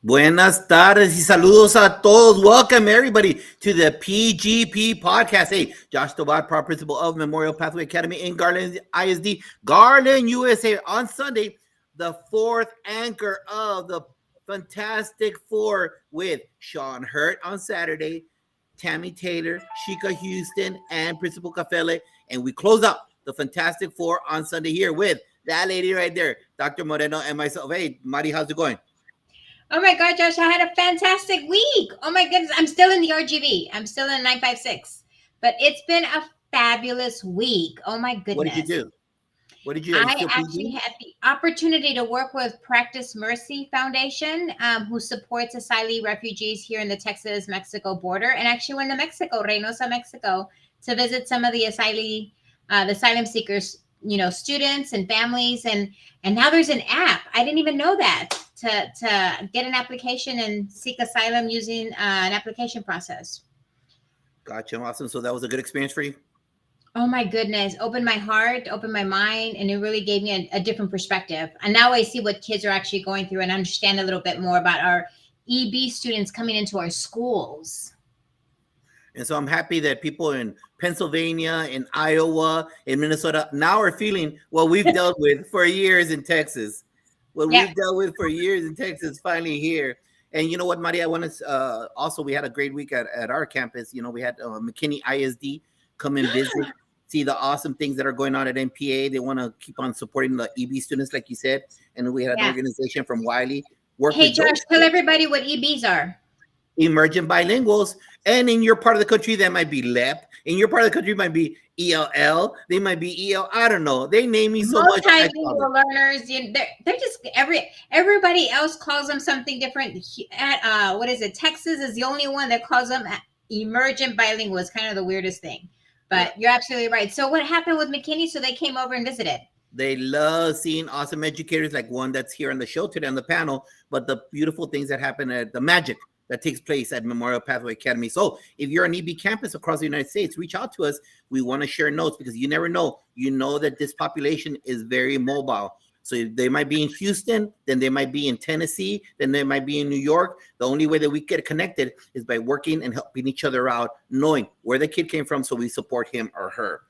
Buenas tardes y saludos a todos. Welcome everybody to the PGP podcast. Hey, Josh Tobat, Proud Principal of Memorial Pathway Academy in Garland ISD, Garland, USA. On Sunday, the fourth anchor of the Fantastic Four with Sean Hurt on Saturday, Tammy Taylor, Shika Houston, and Principal Cafele. And we close out the Fantastic Four on Sunday here with that lady right there, Dr. Moreno and myself. Hey, Mari, how's it going? Oh my God, Josh, I had a fantastic week. Oh my goodness. I'm still in the RGV. I'm still in 956. But it's been a fabulous week. Oh my What did you goodness. do? What did you? Are you I still actually PG? had the opportunity to work with Practice Mercy Foundation, who supports asylee refugees here in the Texas-Mexico border, and actually went to Mexico, Reynosa, Mexico, to visit some of the the asylum seekers, students and families, and now there's an app. I didn't even know that to get an application and seek asylum using an application process. Gotcha. Awesome. So that was a good experience for you. Oh my goodness, opened my heart, opened my mind, and it really gave me a different perspective. And now I see what kids are actually going through and understand a little bit more about our EB students coming into our schools. And so I'm happy that people in Pennsylvania, in Iowa, in Minnesota now are feeling what we've dealt with for years in Texas. What Yep. we've dealt with for years in Texas finally here. And you know what, Maria? I want to also, we had a great week at our campus. We had McKinney ISD come and visit, see the awesome things that are going on at MPA. They want to keep on supporting the EB students, like you said. And we had an Yeah. organization from Wiley work Hey, with those Josh, tell everybody what EBs are. emergent bilinguals. And in your part of the country, that might be LEP. In your part of the country, it might be ELL. They might be EL. I don't know. They name me so much. Multilingual learners. They're just everybody else calls them something different. At what is it? Texas is the only one that calls them emergent bilingual. It's kind of the weirdest thing. But you're absolutely right. So what happened with McKinney? So they came over and visited. They love seeing awesome educators like one that's here on the show today on the panel, but the beautiful things that happen at the magic that takes place at Memorial Pathway Academy. So if you're on EB campus across the United States, reach out to us. We want to share notes because you never know. You know that this population is very mobile. So they might be in Houston, then they might be in Tennessee, then they might be in New York. The only way that we get connected is by working and helping each other out, knowing where the kid came from so we support him or her.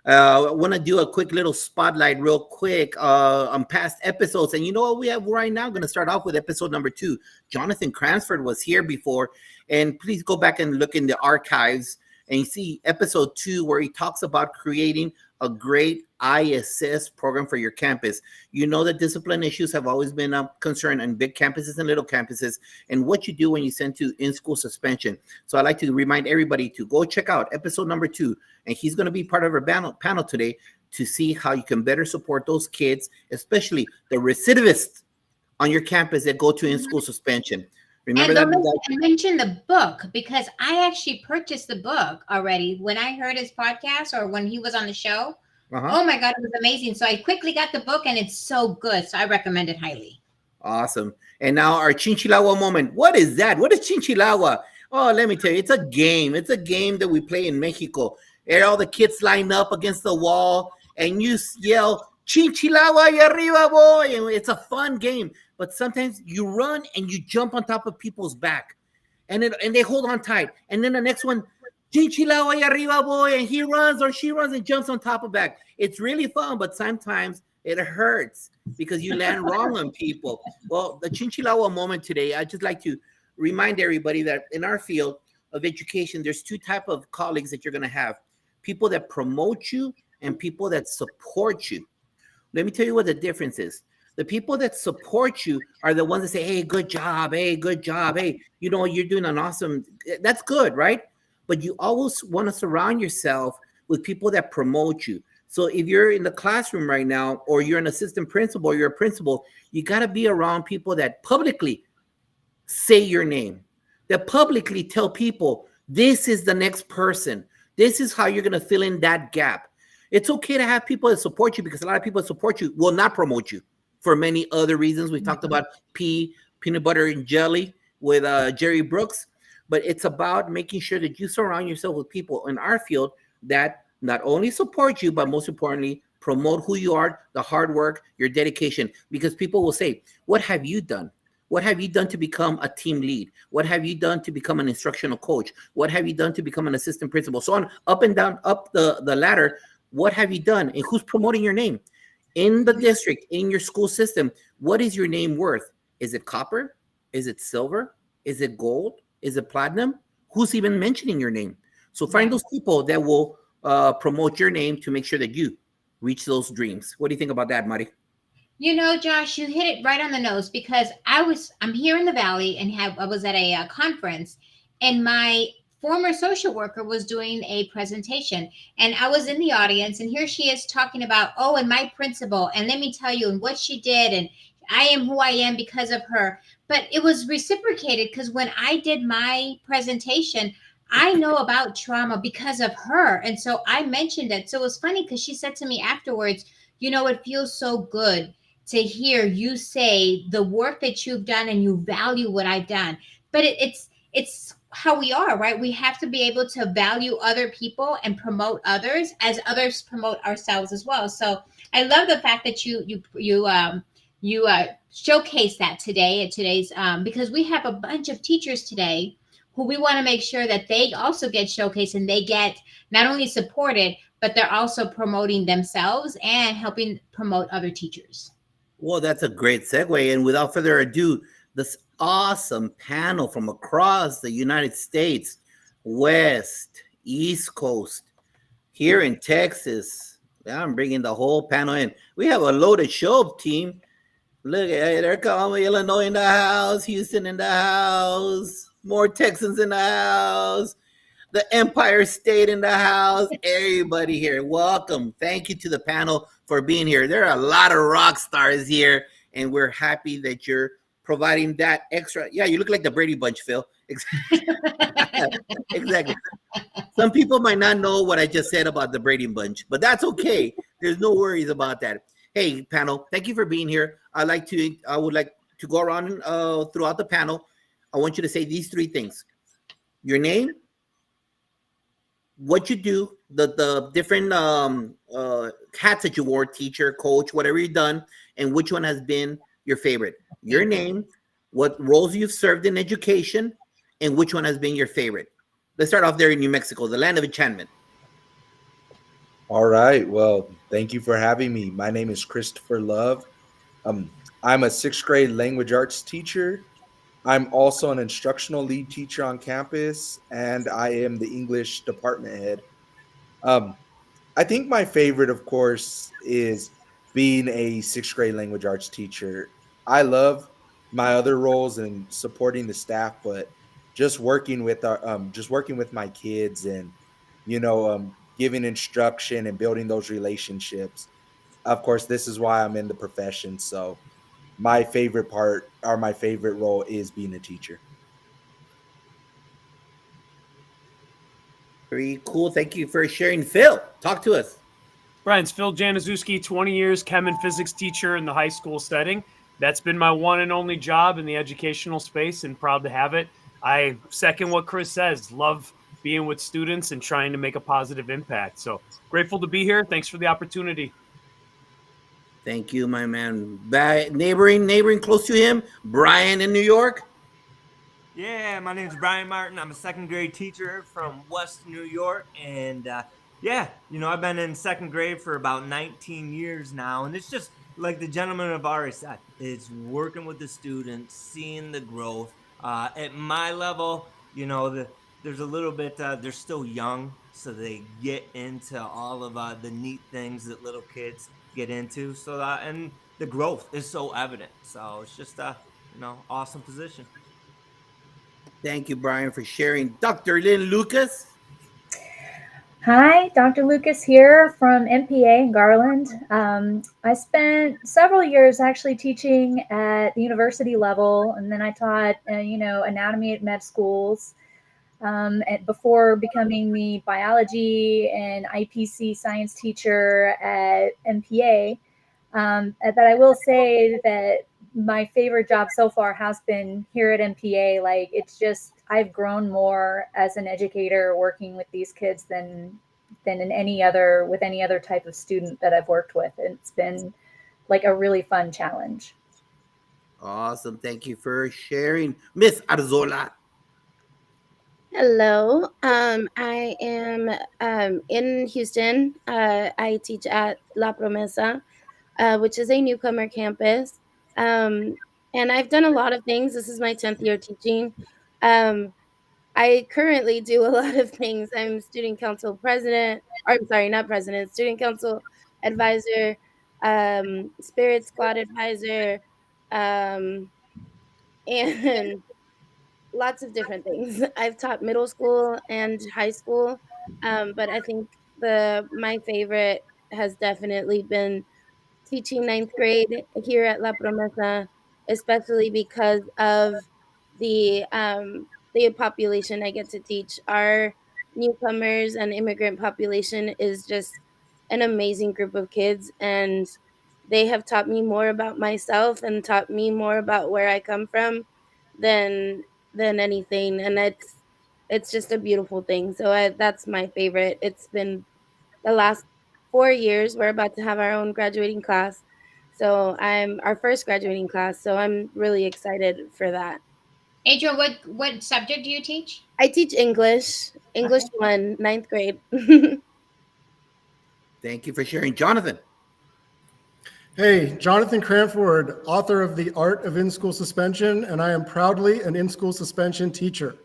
I want to do a quick little spotlight real quick on past episodes. And you know what we have right now? I'm going to start off with episode number 2. Jonathan Cransford was here before. And please go back and look in the archives and you see episode 2 where he talks about creating a great ISS program for your campus. You know that discipline issues have always been a concern in big campuses and little campuses, and what you do when you send to in-school suspension. So I'd like to remind everybody to go check out episode number 2, and he's going to be part of our panel today to see how you can better support those kids, especially the recidivists on your campus that go to in-school suspension. Remember and that? I mentioned the book because I actually purchased the book already when I heard his podcast or when he was on the show. Oh my God, it was amazing. So I quickly got the book and it's so good. So I recommend it highly. Awesome. And now our Chinchilagua moment. What is that? What is Chinchilagua? Oh, let me tell you, it's a game. It's a game that we play in Mexico. And all the kids line up against the wall and you yell, Chinchilagua y arriba, boy. And it's a fun game. But sometimes you run and you jump on top of people's back. And they hold on tight. And then the next one, Chinchilagua y arriba, boy. And he runs or she runs and jumps on top of back. It's really fun, but sometimes it hurts because you land wrong on people. Well, the Chinchilagua moment today, I'd just like to remind everybody that in our field of education, there's 2 types of colleagues that you're going to have. People that promote you and people that support you. Let me tell you what the difference is. The people that support you are the ones that say, hey, good job. Hey, good job. Hey, you're doing an awesome, that's good, right? But you always want to surround yourself with people that promote you. So if you're in the classroom right now, or you're an assistant principal, or you're a principal, you got to be around people that publicly say your name, that publicly tell people, this is the next person. This is how you're going to fill in that gap. It's okay to have people that support you because a lot of people that support you will not promote you for many other reasons. We talked about peanut butter and jelly with Jerry Brooks, but it's about making sure that you surround yourself with people in our field that not only support you, but most importantly, promote who you are, the hard work, your dedication, because people will say, what have you done? What have you done to become a team lead? What have you done to become an instructional coach? What have you done to become an assistant principal? So on, up and down, up the ladder. What have you done? And who's promoting your name? In the district, in your school system, what is your name worth? Is it copper? Is it silver? Is it gold? Is it platinum? Who's even mentioning your name? So find those people that will promote your name to make sure that you reach those dreams. What do you think about that, Mari? You know, Josh, you hit it right on the nose because I'm here in the Valley and I was at a conference, and my former social worker was doing a presentation, and I was in the audience, and here she is talking about, oh, and my principal, and let me tell you, and what she did, and I am who I am because of her. But it was reciprocated because when I did my presentation, I know about trauma because of her. And so I mentioned it. So it was funny because she said to me afterwards, you know, it feels so good to hear you say the work that you've done and you value what I've done. But it's how we are, right? We have to be able to value other people and promote others as others promote ourselves as well. So I love the fact that you showcase that today at today's because we have a bunch of teachers today who we want to make sure that they also get showcased and they get not only supported, but they're also promoting themselves and helping promote other teachers. Well, that's a great segue. And without further ado, this awesome panel from across the United States, West, East Coast, here in Texas. I'm bringing the whole panel in. We have a loaded show, team. Look, they're coming. Illinois in the house, Houston in the house, more Texans in the house, the Empire State in the house. Everybody here, welcome. Thank you to the panel for being here. There are a lot of rock stars here, and we're happy that you're providing that extra. Yeah, you look like the Brady Bunch, Phil. Exactly. Some people might not know what I just said about the Brady Bunch, but that's okay. There's no worries about that. Hey, panel, thank you for being here. I would like to go around throughout the panel. I want you to say these three things: your name, what you do, the different hats that you wore, teacher, coach, whatever you've done, and which one has been your favorite. Your name, what roles you've served in education, and which one has been your favorite. Let's start off there in New Mexico, the land of enchantment. All right. Well, thank you for having me. My name is Christopher Love. I'm a sixth grade language arts teacher. I'm also an instructional lead teacher on campus, and I am the English department head. Um, I think my favorite, of course, is being a sixth grade language arts teacher. I love my other roles and supporting the staff, but just working with my kids and giving instruction and building those relationships. Of course, this is why I'm in the profession. So my favorite part or my favorite role is being a teacher. Very cool. Thank you for sharing. Phil, talk to us. Brian, it's Phil Januszewski, 20 years chem and physics teacher in the high school setting. That's been my one and only job in the educational space, and proud to have it. I second what Chris says. Love being with students and trying to make a positive impact. So grateful to be here. Thanks for the opportunity. Thank you, my man. Neighboring close to him, Brian in New York. Yeah, my name is Brian Martin. I'm a second grade teacher from West New York. And I've been in second grade for about 19 years now. And it's just like the gentleman have already said, it's working with the students, seeing the growth. At my level, there's a little bit, they're still young. So they get into all of the neat things that little kids get into. And the growth is so evident. So it's just awesome position. Thank you, Brian, for sharing. Dr. Lynn Lucas. Hi, Dr. Lucas here from MPA in Garland. I spent several years actually teaching at the university level, and then I taught, anatomy at med schools before becoming the biology and IPC science teacher at MPA. But I will say that my favorite job so far has been here at MPA. Like, it's just, I've grown more as an educator working with these kids than in any other type of student that I've worked with. It's been like a really fun challenge. Awesome. Thank you for sharing. Miss Arzola. Hello. I am in Houston. I teach at La Promesa, which is a newcomer campus. Um, and I've done a lot of things. This is my 10th year teaching. Um, I currently do a lot of things. I'm student council president, or I'm sorry, not president, student council advisor, spirit squad advisor, um, and lots of different things. I've taught middle school and high school, but I think my favorite has definitely been teaching ninth grade here at La Promesa, especially because of the population I get to teach. Our newcomers and immigrant population is just an amazing group of kids, and they have taught me more about myself and taught me more about where I come from than anything, and it's just a beautiful thing. So that's my favorite. It's been the last 4 years. We're about to have our own graduating class. So I'm our first graduating class. So I'm really excited for that. Adrian, what subject do you teach? I teach English 1, ninth grade. Thank you for sharing. Jonathan. Hey, Jonathan Cranford, author of The Art of In-School Suspension, and I am proudly an in-school suspension teacher.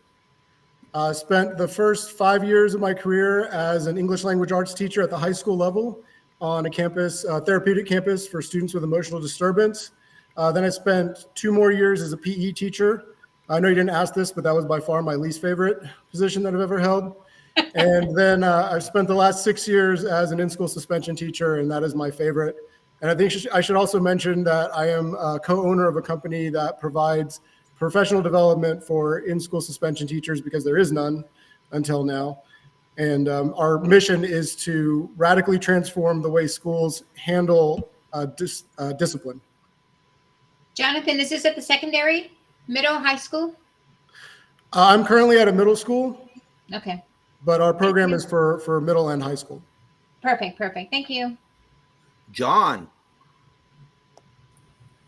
I spent the first 5 years of my career as an English language arts teacher at the high school level on a campus, therapeutic campus for students with emotional disturbance. Then I spent 2 more years as a PE teacher. I know you didn't ask this, but that was by far my least favorite position that I've ever held. And then I've spent the last 6 years as an in-school suspension teacher, and that is my favorite. And I think I should also mention that I am a co-owner of a company that provides professional development for in-school suspension teachers because there is none until now. And our mission is to radically transform the way schools handle discipline. Jonathan, is this at the secondary, middle, high school? I'm currently at a middle school, Okay. but our program is for middle and high school. Perfect. Thank you. John.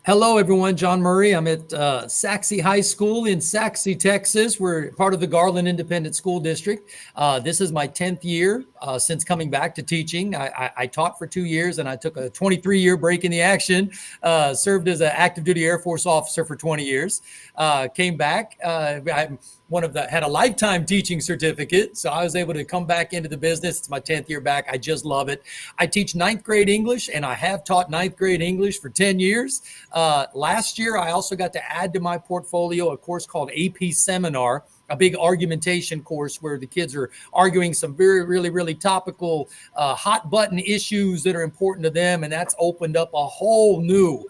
Hello, everyone. John Murray. I'm at Saxe High School in Saxe, Texas. We're part of the Garland Independent School District. This is my 10th year since coming back to teaching. I taught for 2 years, and I took a 23-year break in the action, served as an active duty Air Force officer for 20 years, came back. I'm had a lifetime teaching certificate, so I was able to come back into the business. It's my 10th year back. I just love it. I teach ninth grade English, and I have taught ninth grade English for 10 years. Last year, I also got to add to my portfolio a course called AP Seminar, a big argumentation course where the kids are arguing some really topical, hot button issues that are important to them. And that's opened up a whole new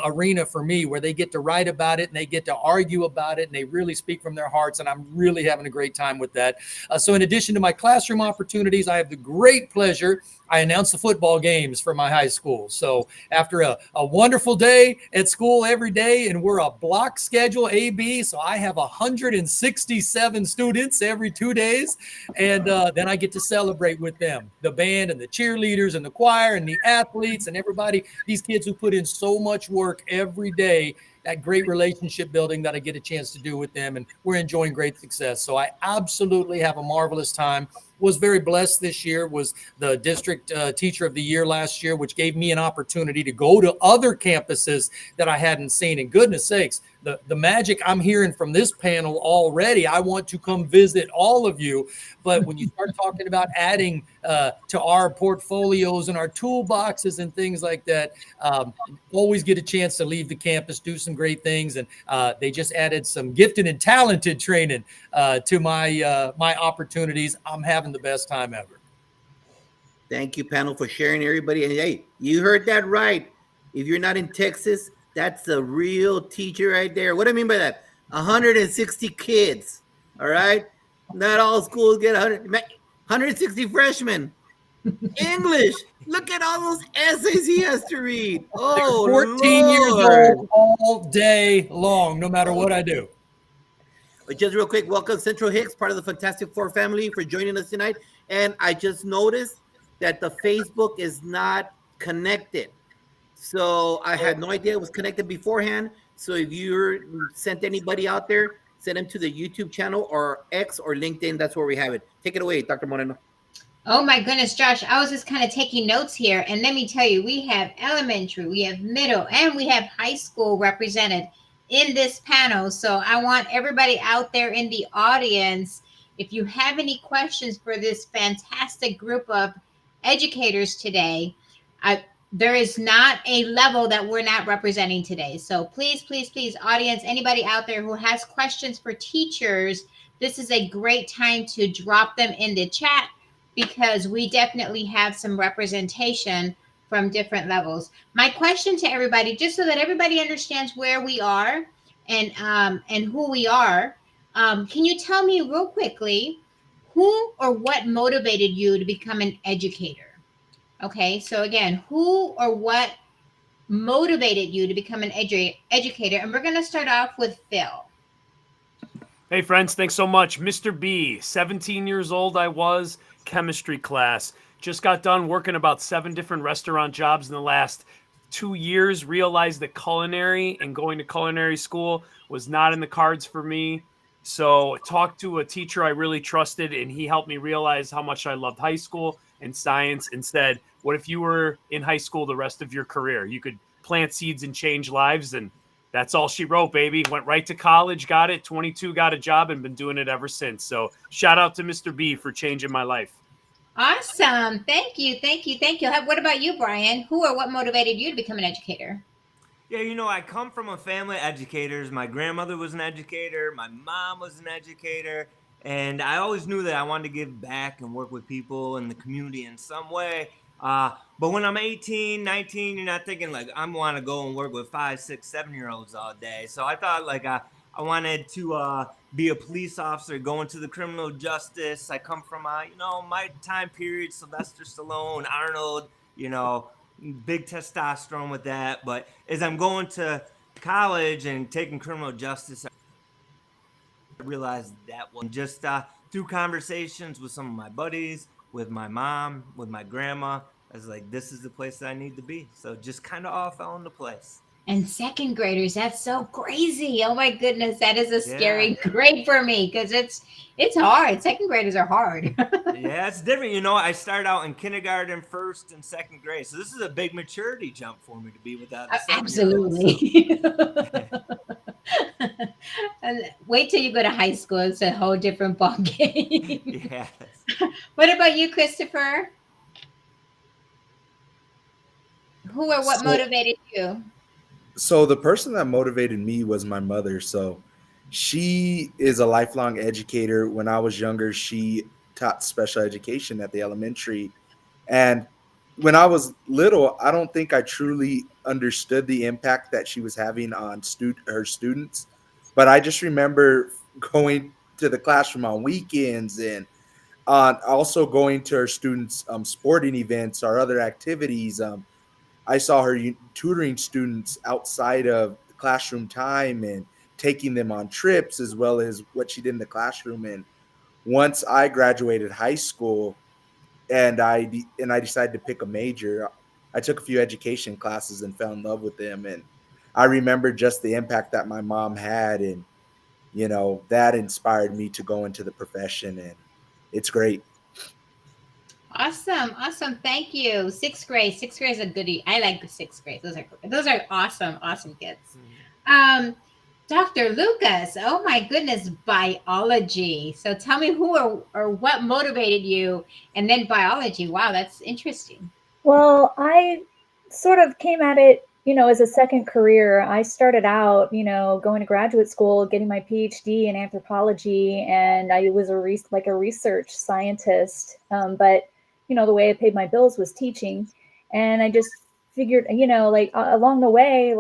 arena for me where they get to write about it and they get to argue about it and they really speak from their hearts. And I'm really having a great time with that. So in addition to my classroom opportunities, I have the great pleasure I announce the football games for my high school. So after a wonderful day at school every day, and we're a block schedule AB, so I have 167 students every 2 days, and then I get to celebrate with them, the band and the cheerleaders and the choir and the athletes and everybody, these kids who put in so much work every day, that great relationship building that I get a chance to do with them, and we're enjoying great success. So I absolutely have a marvelous time. Was very blessed this year, was the district teacher of the year last year, which gave me an opportunity to go to other campuses that I hadn't seen. And goodness sakes, the magic I'm hearing from this panel already, I want to come visit all of you. But when you start talking about adding to our portfolios and our toolboxes and things like that, always get a chance to leave the campus, do some great things. And they just added some gifted and talented training to my opportunities. I'm having the best time ever. Thank you, panel, for sharing, everybody. And hey, you heard that right. If you're not in Texas, that's a real teacher right there. What do I mean by that? 160 kids, all right? Not all schools get 160 freshmen. English. Look at all those essays he has to read. Oh, 14 Lord. years old all day long, no matter what I do. But just real quick, welcome Central Hicks, part of the Fantastic Four family, for joining us tonight. And I just noticed that the Facebook is not connected. So I had no idea it was connected beforehand. So if you're sent anybody out there, send them to the YouTube channel or X or LinkedIn. That's where we have it. Take it away, Dr. Moreno. Oh my goodness, Josh, I was just kind of taking notes here. And let me tell you, we have elementary, we have middle, and we have high school represented in this panel. So I want everybody out there in the audience, if you have any questions for this fantastic group of educators today, there is not a level that we're not representing today. So please, please, please, audience, anybody out there who has questions for teachers, this is a great time to drop them in the chat, because we definitely have some representation from different levels. My question to everybody, just so that everybody understands where we are and who we are, can you tell me real quickly who or what motivated you to become an educator? Okay, so again, who or what motivated you to become an educator? And we're going to start off with Phil. Hey, friends, thanks so much. Mr. B, 17 years old I was, chemistry class. Just got done working about 7 different restaurant jobs in the last 2 years, realized that culinary and going to culinary school was not in the cards for me. So talked to a teacher I really trusted, and he helped me realize how much I loved high school and science, and said, what if you were in high school the rest of your career? You could plant seeds and change lives. And that's all she wrote, baby. Went right to college, got it, 22, got a job, and been doing it ever since. So shout out to Mr. B for changing my life. Awesome. Thank you. Thank you. Thank you. What about you, Brian? Who or what motivated you to become an educator? Yeah, you know, I come from a family of educators. My grandmother was an educator. My mom was an educator. And I always knew that I wanted to give back and work with people in the community in some way. But when I'm 18, 19, you're not thinking like I'm want to go and work with 5, 6, 7-year-olds all day. So I thought like I wanted to be a police officer, go into the criminal justice. I come from my time period, Sylvester Stallone, Arnold, big testosterone with that. But as I'm going to college and taking criminal justice, I realized that one just through conversations with some of my buddies, with my mom, with my grandma. I was like, this is the place that I need to be. So just kind of all fell into place. And second graders, that's so crazy. Oh my goodness, that is a scary grade for me, because it's hard. Second graders are hard. Yeah, it's different. I started out in kindergarten, first and second grade. So this is a big maturity jump for me to be with that. Absolutely. And wait till you go to high school. It's a whole different ball game. Yes. What about you, Christopher? Who or what motivated you? So the person that motivated me was my mother. So she is a lifelong educator. When I was younger, she taught special education at the elementary. And when I was little, I don't think I truly understood the impact that she was having on her students. But I just remember going to the classroom on weekends and also going to her students' sporting events or other activities. I saw her tutoring students outside of classroom time and taking them on trips, as well as what she did in the classroom. And once I graduated high school and I decided to pick a major, I took a few education classes and fell in love with them. And I remember just the impact that my mom had, and that inspired me to go into the profession, and it's great. Awesome. Thank you. Sixth grade is a goodie. I like the sixth grade. Those are awesome kids. Dr. Lucas, oh my goodness, biology. So tell me who or what motivated you, and then biology. Wow, that's interesting. Well, I sort of came at it, as a second career. I started out, going to graduate school, getting my PhD in anthropology, and I was a research scientist. But the way I paid my bills was teaching. And I just figured, along the way,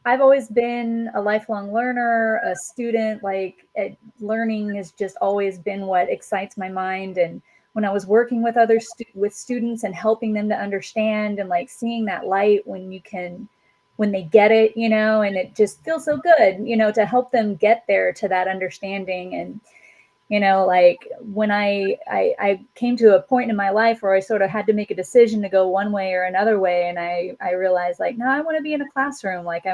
I've always been a lifelong learner, a student. Learning has just always been what excites my mind. And when I was working with other students and helping them to understand, and seeing that light when they get it, and it just feels so good, to help them get there to that understanding. And You know, like when I came to a point in my life where I sort of had to make a decision to go one way or another way, and I realized like, no, I want to be in a classroom. Like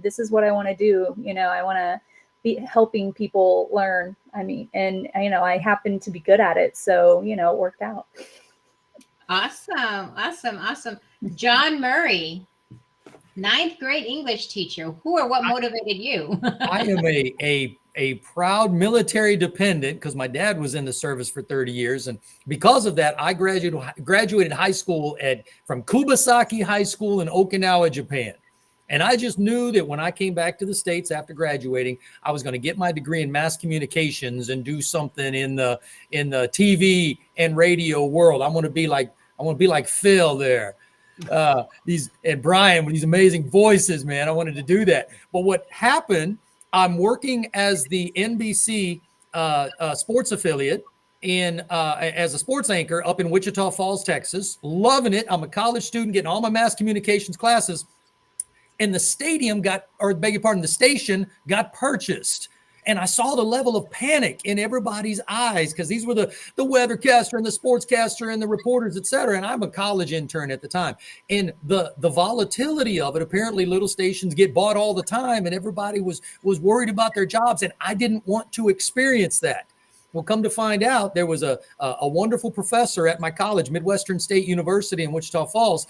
this is what I want to do. You know, I want to be helping people learn. I mean, and you know, I happen to be good at it, so you know, it worked out. Awesome. John Murray, ninth grade English teacher. Who or what motivated you? I am a proud military dependent because my dad was in the service for 30 years. And because of that, I graduated high school from Kubasaki High School in Okinawa, Japan. And I just knew that when I came back to the States after graduating, I was going to get my degree in mass communications and do something in the TV and radio world. I want to be like Phil there. And Brian with these amazing voices, man. I wanted to do that. But what happened, I'm working as the NBC sports affiliate as a sports anchor up in Wichita Falls, Texas. Loving it. I'm a college student getting all my mass communications classes. And the station got purchased. And I saw the level of panic in everybody's eyes because these were the weathercaster and the sportscaster and the reporters, et cetera. And I'm a college intern at the time. And the volatility of it, apparently little stations get bought all the time and everybody was worried about their jobs. And I didn't want to experience that. Well, come to find out, there was a wonderful professor at my college, Midwestern State University in Wichita Falls,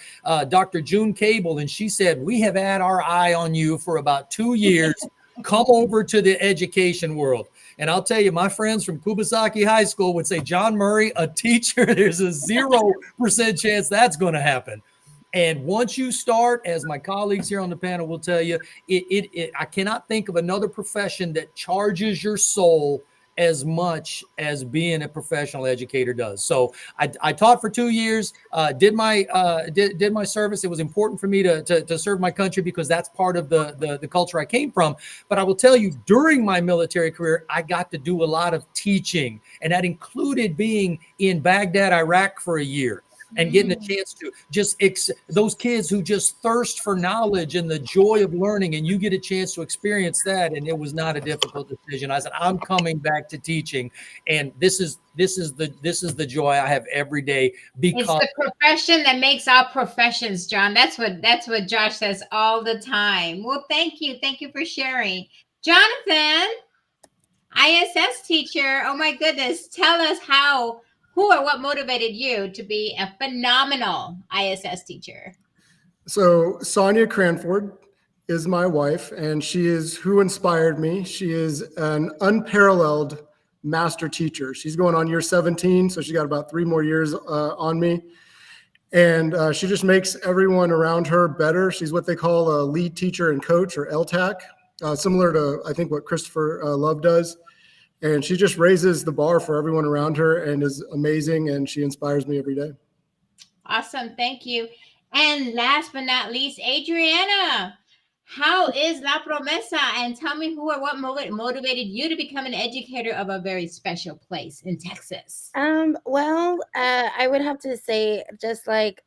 Dr. June Cable. And she said, we have had our eye on you for about 2 years. Come over to the education world. And I'll tell you, my friends from Kubasaki High School would say, John Murray, a teacher, there's a 0% chance that's going to happen. And once you start, as my colleagues here on the panel will tell you, I cannot think of another profession that charges your soul as much as being a professional educator does. So I taught for 2 years, did my service. It was important for me to serve my country because that's part of the culture I came from. But I will tell you, during my military career, I got to do a lot of teaching, and that included being in Baghdad, Iraq for a year. And getting a chance to just those kids who just thirst for knowledge and the joy of learning, and you get a chance to experience that. And it was not a difficult decision. I said, I'm coming back to teaching, and this is the joy I have every day. Because it's the profession that makes all professions, John. That's what Josh says all the time. Well, thank you for sharing, Jonathan, ISS teacher. Oh my goodness, tell us who or what motivated you to be a phenomenal ISS teacher? So Sonia Cranford is my wife, and she is who inspired me. She is an unparalleled master teacher. She's going on year 17, so she got about 3 more years on me. And she just makes everyone around her better. She's what they call a lead teacher and coach, or LTAC, similar to, I think, what Christopher Love does. And she just raises the bar for everyone around her and is amazing. And she inspires me every day. Awesome. Thank you. And last but not least, Adriana, how is La Promesa? And tell me who or what motivated you to become an educator of a very special place in Texas? Well, I would have to say, just like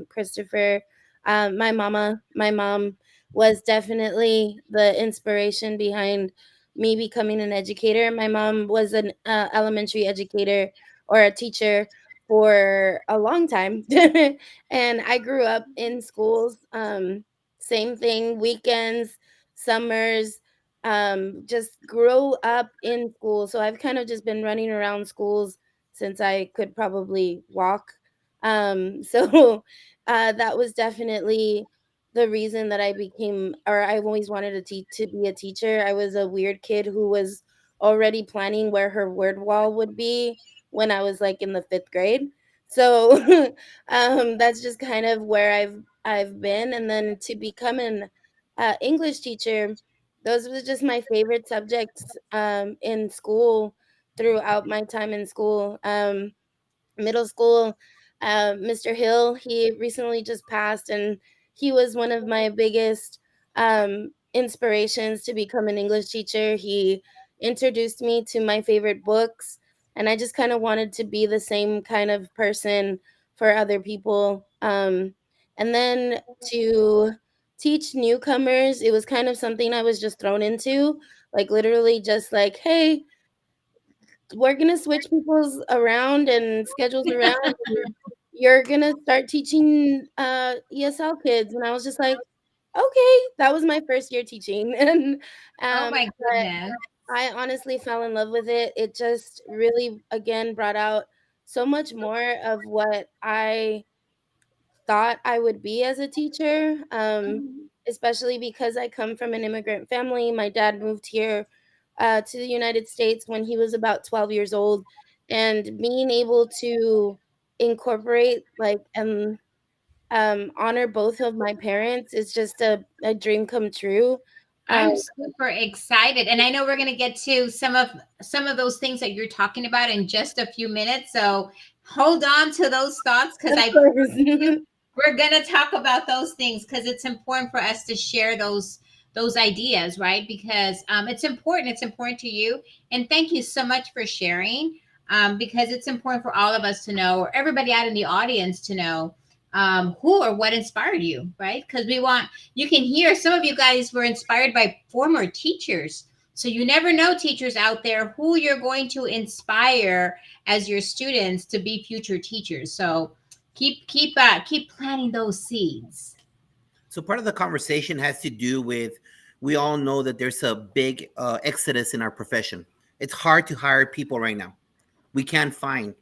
Christopher, my mom was definitely the inspiration behind me becoming an educator. My mom was an elementary educator or a teacher for a long time. And I grew up in schools, same thing, weekends, summers, just grew up in school. So I've kind of just been running around schools since I could probably walk. So that was definitely the reason that I always wanted to be a teacher. I was a weird kid who was already planning where her word wall would be when I was like in the 5th grade. So that's just kind of where I've been. And then to become an English teacher, those were just my favorite subjects in school throughout my time in school. Middle school, Mr. Hill, he recently just passed, and he was one of my biggest inspirations to become an English teacher. He introduced me to my favorite books, and I just kind of wanted to be the same kind of person for other people. And then to teach newcomers, it was kind of something I was just thrown into, like literally just like, hey, we're gonna switch people's around and schedules around. And you're gonna start teaching ESL kids." And I was just like, "Okay." That was my first year teaching, and Oh my but goodness. I honestly fell in love with it. It just really, again, brought out so much more of what I thought I would be as a teacher, especially because I come from an immigrant family. My dad moved here to the United States when he was about 12 years old, and being able to incorporate like and honor both of my parents is just a dream come true. I'm super excited, and I know we're going to get to some of those things that you're talking about in just a few minutes. So hold on to those thoughts, because we're going to talk about those things, because it's important for us to share those ideas, right? Because it's important. It's important to you, and thank you so much for sharing. Because it's important for all of us to know, or everybody out in the audience to know, who or what inspired you, right? Because you can hear some of you guys were inspired by former teachers. So you never know, teachers out there, who you're going to inspire as your students to be future teachers. So keep planting those seeds. So part of the conversation has to do with, we all know that there's a big exodus in our profession. It's hard to hire people right now. We can't find.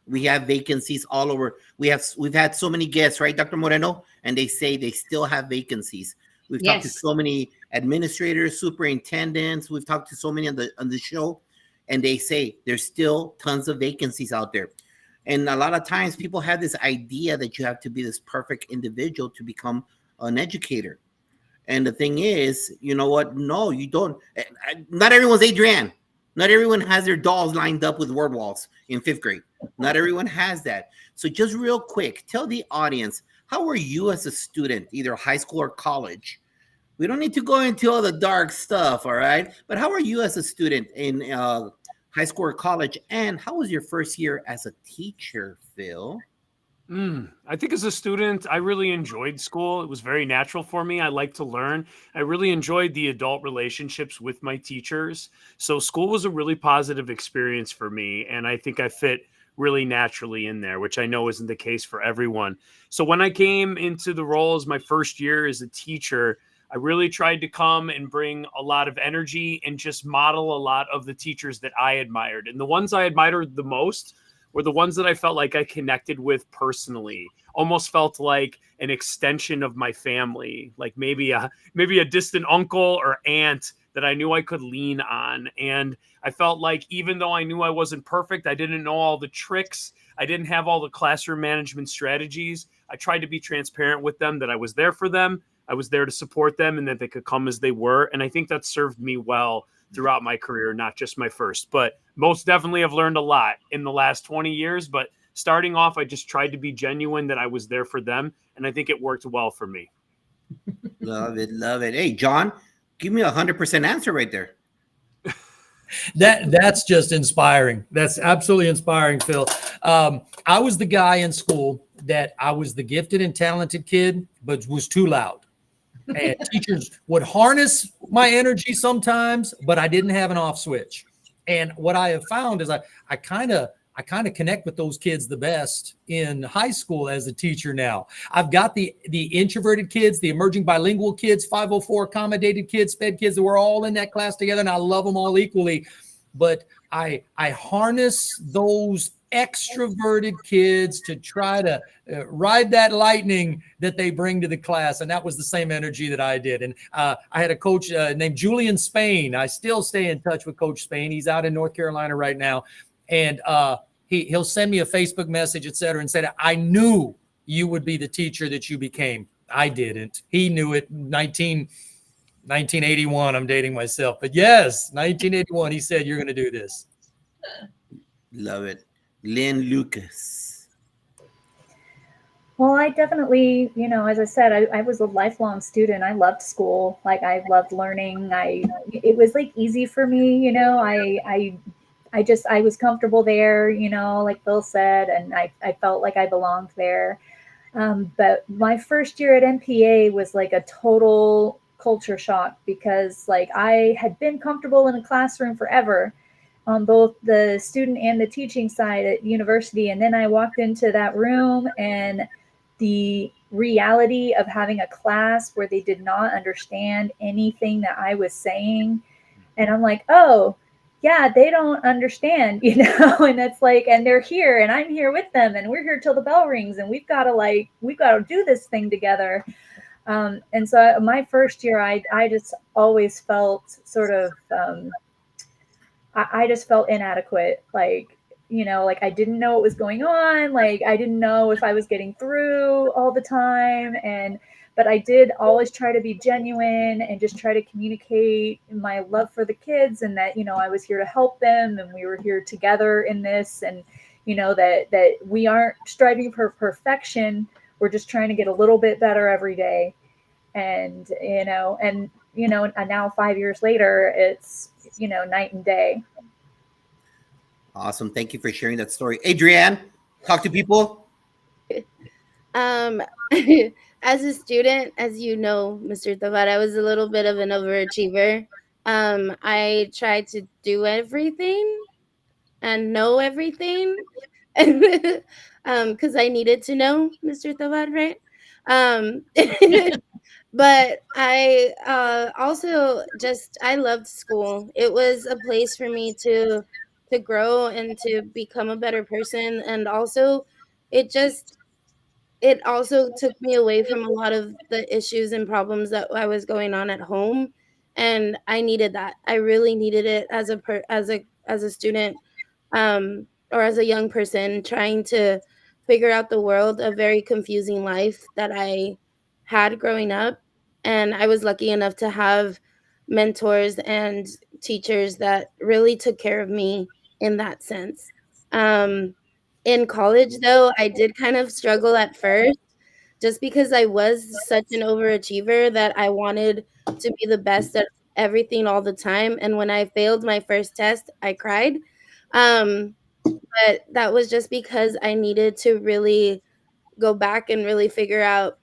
We have vacancies all over. We've had so many guests, right, Dr. Moreno? And they say they still have vacancies. We've talked to so many administrators, superintendents. We've talked to so many on the show, and they say there's still tons of vacancies out there. And a lot of times people have this idea that you have to be this perfect individual to become an educator. And the thing is, you know what? No, you don't. Not everyone's Adrienne. Not everyone has their dolls lined up with word walls in 5th grade. Not everyone has that. So just real quick, tell the audience, how were you as a student, either high school or college? We don't need to go into all the dark stuff, all right? But how are you as a student in high school or college? And how was your first year as a teacher, Phil? I think as a student, I really enjoyed school. It was very natural for me. I like to learn. I really enjoyed the adult relationships with my teachers. So school was a really positive experience for me. And I think I fit really naturally in there, which I know isn't the case for everyone. So when I came into the role as my first year as a teacher, I really tried to come and bring a lot of energy and just model a lot of the teachers that I admired. And the ones I admired the most were the ones that I felt like I connected with personally, almost felt like an extension of my family, like maybe a distant uncle or aunt that I knew I could lean on. And I felt like even though I knew I wasn't perfect, I didn't know all the tricks, I didn't have all the classroom management strategies, I tried to be transparent with them that I was there for them, I was there to support them, and that they could come as they were. And I think that served me well throughout my career, not just my first, but most definitely I've learned a lot in the last 20 years. But starting off, I just tried to be genuine that I was there for them. And I think it worked well for me. Love it. Love it. Hey, John, give me 100% answer right there. That's just inspiring. That's absolutely inspiring, Phil. I was the guy in school that I was the gifted and talented kid, but was too loud. And teachers would harness my energy sometimes, but I didn't have an off switch. And what I have found is I kind of connect with those kids the best in high school as a teacher now. I've got the introverted kids, the emerging bilingual kids, 504 accommodated kids, SPED kids, that we're all in that class together, and I love them all equally. But I harness those extroverted kids to try to ride that lightning that they bring to the class. And that was the same energy that I did. And I had a coach named Julian Spain. I still stay in touch with Coach Spain. He's out in North Carolina right now. And he'll send me a Facebook message, et cetera, and said, I knew you would be the teacher that you became. I didn't. He knew it. 1981, I'm dating myself. But yes, 1981, he said, you're going to do this. Love it. Lynn Lucas. Well, I definitely, as I said, I was a lifelong student. I loved school. Like, I loved learning. It was like easy for me, I was comfortable there, like Bill said, and I felt like I belonged there. But my first year at MPA was like a total culture shock, because like I had been comfortable in a classroom forever. on both the student and the teaching side at university. And then I walked into that room, and the reality of having a class where they did not understand anything that I was saying. And I'm like, oh, yeah, they don't understand, and it's like, and they're here and I'm here with them, and we're here till the bell rings, and we've got to do this thing together. And so my first year, I just always felt sort of, I just felt inadequate. Like I didn't know what was going on. Like, I didn't know if I was getting through all the time. But I did always try to be genuine and just try to communicate my love for the kids, and that, I was here to help them, and we were here together in this. And, that we aren't striving for perfection. We're just trying to get a little bit better every day. And now 5 years later, it's, night and day. Awesome. Thank you for sharing that story. Adrienne, talk to people. As a student, as you know, Mr. Tovar, I was a little bit of an overachiever. I tried to do everything and know everything because I needed to know, Mr. Tovar, right? But I also I loved school. It was a place for me to grow and to become a better person. And also it also took me away from a lot of the issues and problems that I was going on at home. And I needed that. I really needed it as a student, or as a young person trying to figure out the world, a very confusing life that I had growing up. And I was lucky enough to have mentors and teachers that really took care of me in that sense. In college, though, I did kind of struggle at first, just because I was such an overachiever that I wanted to be the best at everything all the time. And when I failed my first test, I cried. But that was just because I needed to really go back and really figure out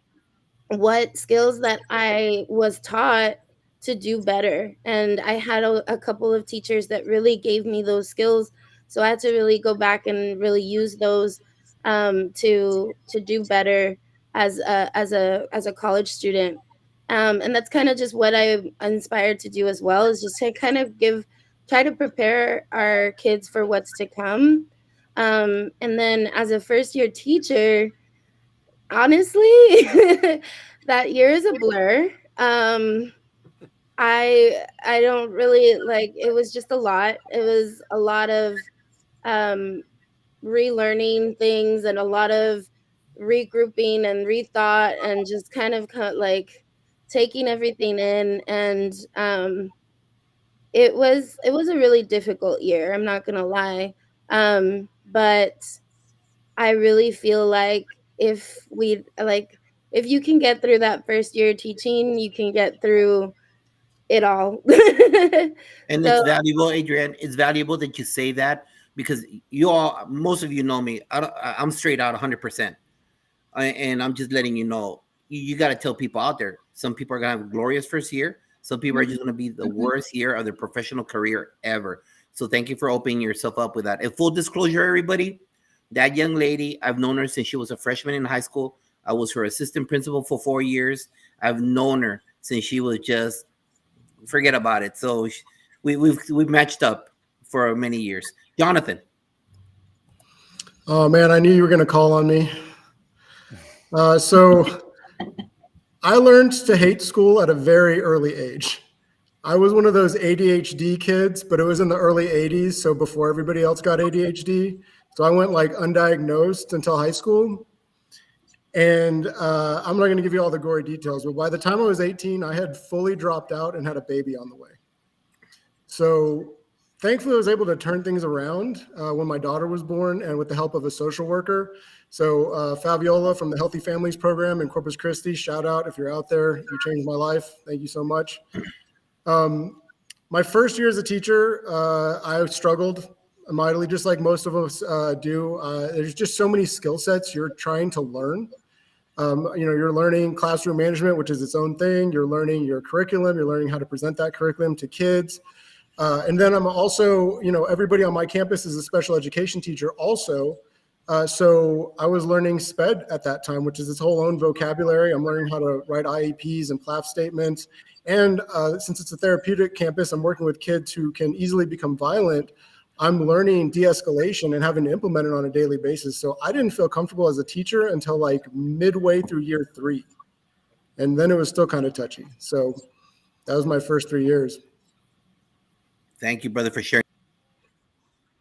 what skills that I was taught to do better. And I had a couple of teachers that really gave me those skills. So I had to really go back and really use those to do better as a college student. And that's kind of just what I'm inspired to do as well, is just to kind of try to prepare our kids for what's to come. And then as a first year teacher, honestly, that year is a blur. I don't really it was just a lot. It was a lot of relearning things and a lot of regrouping and rethought and just kind of taking everything in. And it was a really difficult year. I'm not gonna lie. But I really feel like if you can get through that first year teaching, you can get through it all. And it's valuable, Adrienne. It's valuable that you say that, because most of you know me. I'm straight out 100%. And I'm just letting you know, you got to tell people out there. Some people are going to have a glorious first year. Some people are just going to be the worst year of their professional career ever. So thank you for opening yourself up with that. And full disclosure, everybody, that young lady, I've known her since she was a freshman in high school. I was her assistant principal for 4 years. I've known her since she was just, forget about it. So we've matched up for many years. Jonathan. Oh man, I knew you were going to call on me. So I learned to hate school at a very early age. I was one of those ADHD kids, but it was in the early 80s, so before everybody else got ADHD. So I went undiagnosed until high school. And I'm not going to give you all the gory details, but by the time I was 18, I had fully dropped out and had a baby on the way. So thankfully, I was able to turn things around when my daughter was born, and with the help of a social worker. So Fabiola from the Healthy Families Program in Corpus Christi, shout out if you're out there. You changed my life. Thank you so much. My first year as a teacher, I struggled mightily, just like most of us do. There's just so many skill sets you're trying to learn. You're learning classroom management, which is its own thing. You're learning your curriculum. You're learning how to present that curriculum to kids. And then I'm also, everybody on my campus is a special education teacher also. So I was learning SPED at that time, which is its whole own vocabulary. I'm learning how to write IEPs and PLAF statements. And since it's a therapeutic campus, I'm working with kids who can easily become violent. I'm learning de-escalation and having to implement it on a daily basis. So I didn't feel comfortable as a teacher until like midway through year 3. And then it was still kind of touchy. So that was my first 3 years. Thank you, brother, for sharing.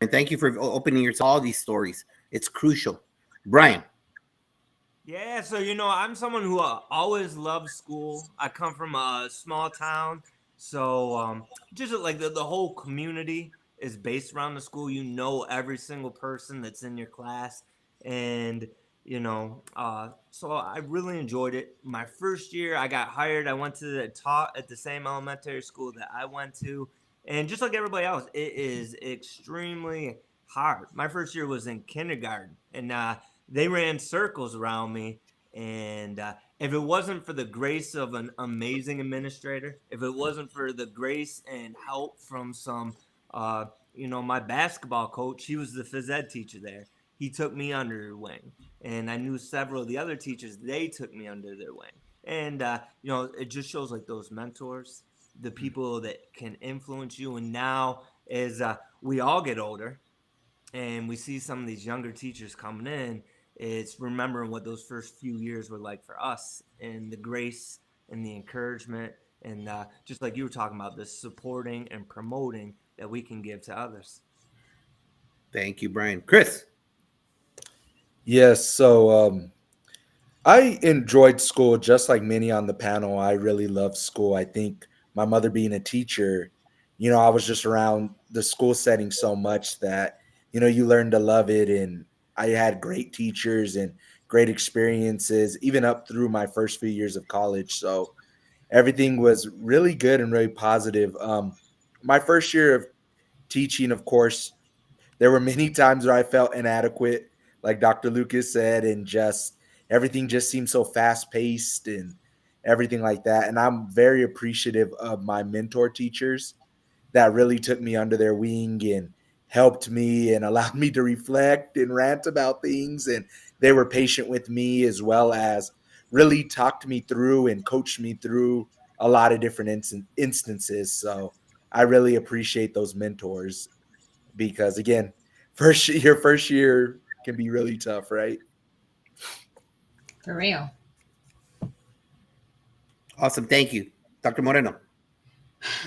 And thank you for opening your all these stories. It's crucial. Brian. Yeah, so I'm someone who always loved school. I come from a small town, so just like the whole community is based around the school. You know every single person that's in your class, and so I really enjoyed it. My first year, I got hired. I went to taught at the same elementary school that I went to, and just like everybody else, it is extremely hard. My first year was in kindergarten, and they ran circles around me. And if it wasn't for the grace of an amazing administrator, if it wasn't for the grace and help from some, my basketball coach, he was the phys ed teacher there. He took me under his wing. And I knew several of the other teachers, they took me under their wing. And, it just shows like those mentors, the people that can influence you. And now as we all get older and we see some of these younger teachers coming in, it's remembering what those first few years were like for us and the grace and the encouragement and just like you were talking about, the supporting and promoting that we can give to others. Thank you, Brian. Chris. Yes, so I enjoyed school just like many on the panel. I really loved school. I think my mother being a teacher, I was just around the school setting so much that, you learn to love it. And I had great teachers and great experiences, even up through my first few years of college. So everything was really good and really positive. My first year of teaching, of course, there were many times where I felt inadequate, like Dr. Lucas said, and just everything just seemed so fast paced and everything like that. And I'm very appreciative of my mentor teachers that really took me under their wing and helped me and allowed me to reflect and rant about things. And they were patient with me as well as really talked me through and coached me through a lot of different instances. So I really appreciate those mentors because, again, first year can be really tough, right? For real. Awesome. Thank you. Dr. Moreno.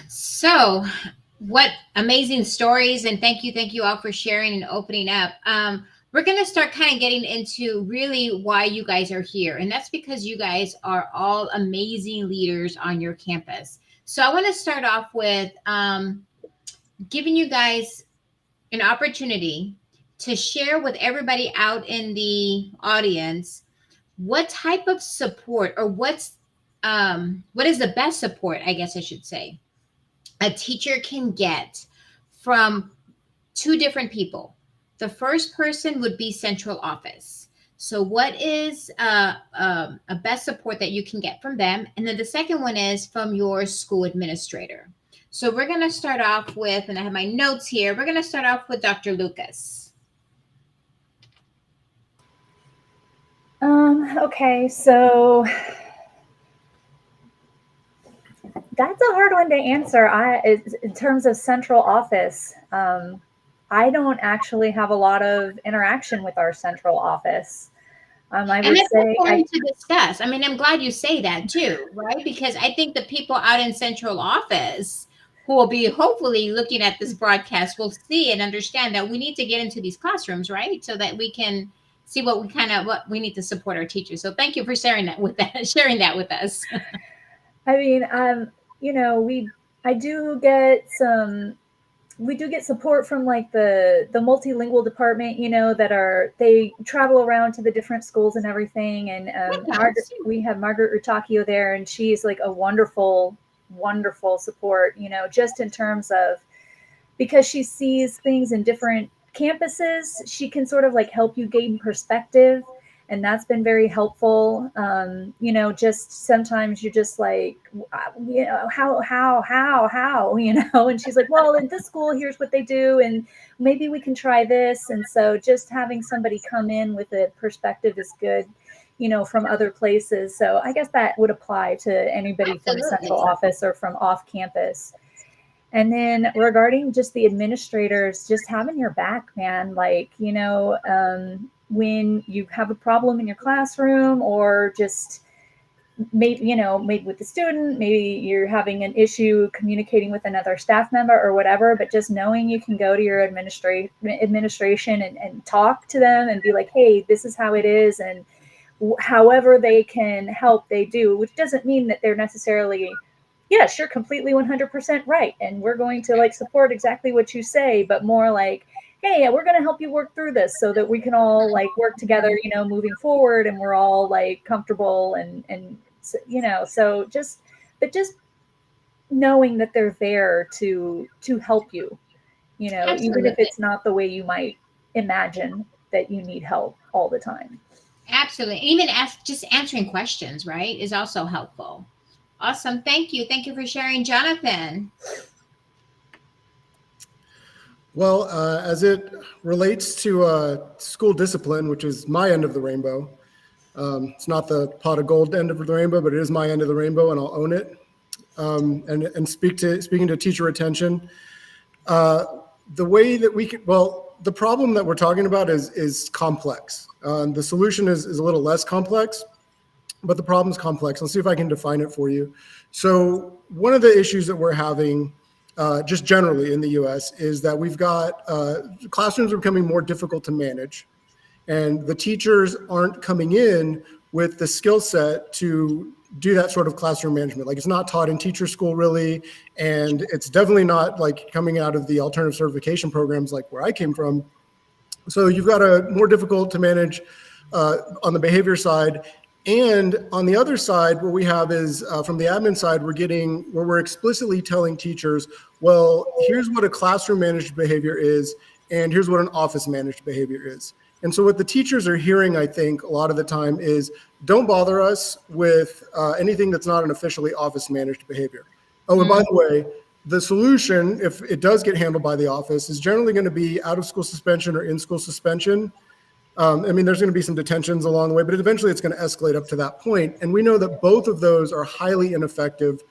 So what amazing stories, and thank you all for sharing and opening up. We're going to start kind of getting into really why you guys are here. And that's because you guys are all amazing leaders on your campus. So I want to start off with giving you guys an opportunity to share with everybody out in the audience what type of support or what is the best support, I guess I should say, a teacher can get from two different people. The first person would be central office. So what is a best support that you can get from them? And then the second one is from your school administrator. So we're going to start off with, and I have my notes here, we're going to start off with Dr. Lucas. Okay, so that's a hard one to answer. In terms of central office, I don't actually have a lot of interaction with our central office. I would say important to discuss. I mean, I'm glad you say that too, right? Because I think the people out in central office who will be hopefully looking at this broadcast will see and understand that we need to get into these classrooms, right? So that we can see what we need to support our teachers. So thank you for sharing that with us. I mean, we do get support from like the multilingual department, they travel around to the different schools and everything. And we have Margaret Rutacchio there, and she's like a wonderful, wonderful support, just in terms of, because she sees things in different campuses, she can sort of like help you gain perspective. And that's been very helpful. Just sometimes you're just like, how, and she's like, well, in this school, here's what they do. And maybe we can try this. And so just having somebody come in with a perspective is good, from other places. So I guess that would apply to anybody from the central office or from off campus. And then regarding just the administrators, just having your back, man, when you have a problem in your classroom or just maybe with the student, maybe you're having an issue communicating with another staff member or whatever, but just knowing you can go to your administration and talk to them and be like, hey, this is how it is. And however they can help, they do, which doesn't mean that they're necessarily, yes, you're completely 100% right. And we're going to support exactly what you say, but more like, hey, we're going to help you work through this so that we can all work together, moving forward, and we're all comfortable and so just knowing that they're there to help you, even if it's not the way you might imagine that you need help all the time. Absolutely. Even just answering questions, right, is also helpful. Awesome. Thank you. Thank you for sharing, Jonathan. Well, as it relates to school discipline, which is my end of the rainbow, it's not the pot of gold end of the rainbow, but it is my end of the rainbow, and I'll own it. And speaking to teacher retention, the way that we can, the problem that we're talking about is complex. The solution is a little less complex, but the problem is complex. Let's see if I can define it for you. So one of the issues that we're having just generally in the US is that we've got classrooms are becoming more difficult to manage, and the teachers aren't coming in with the skill set to do that sort of classroom management. It's not taught in teacher school really, and it's definitely not coming out of the alternative certification programs where I came from. So you've got a more difficult to manage on the behavior side. And on the other side, what we have is from the admin side, we're explicitly telling teachers, well, here's what a classroom managed behavior is, and here's what an office managed behavior is. And so what the teachers are hearing, I think, a lot of the time is, don't bother us with anything that's not an officially office managed behavior. Oh, and by the way, the solution, if it does get handled by the office, is generally going to be out of school suspension or in school suspension. There's going to be some detentions along the way, but eventually it's going to escalate up to that point. And we know that both of those are highly ineffective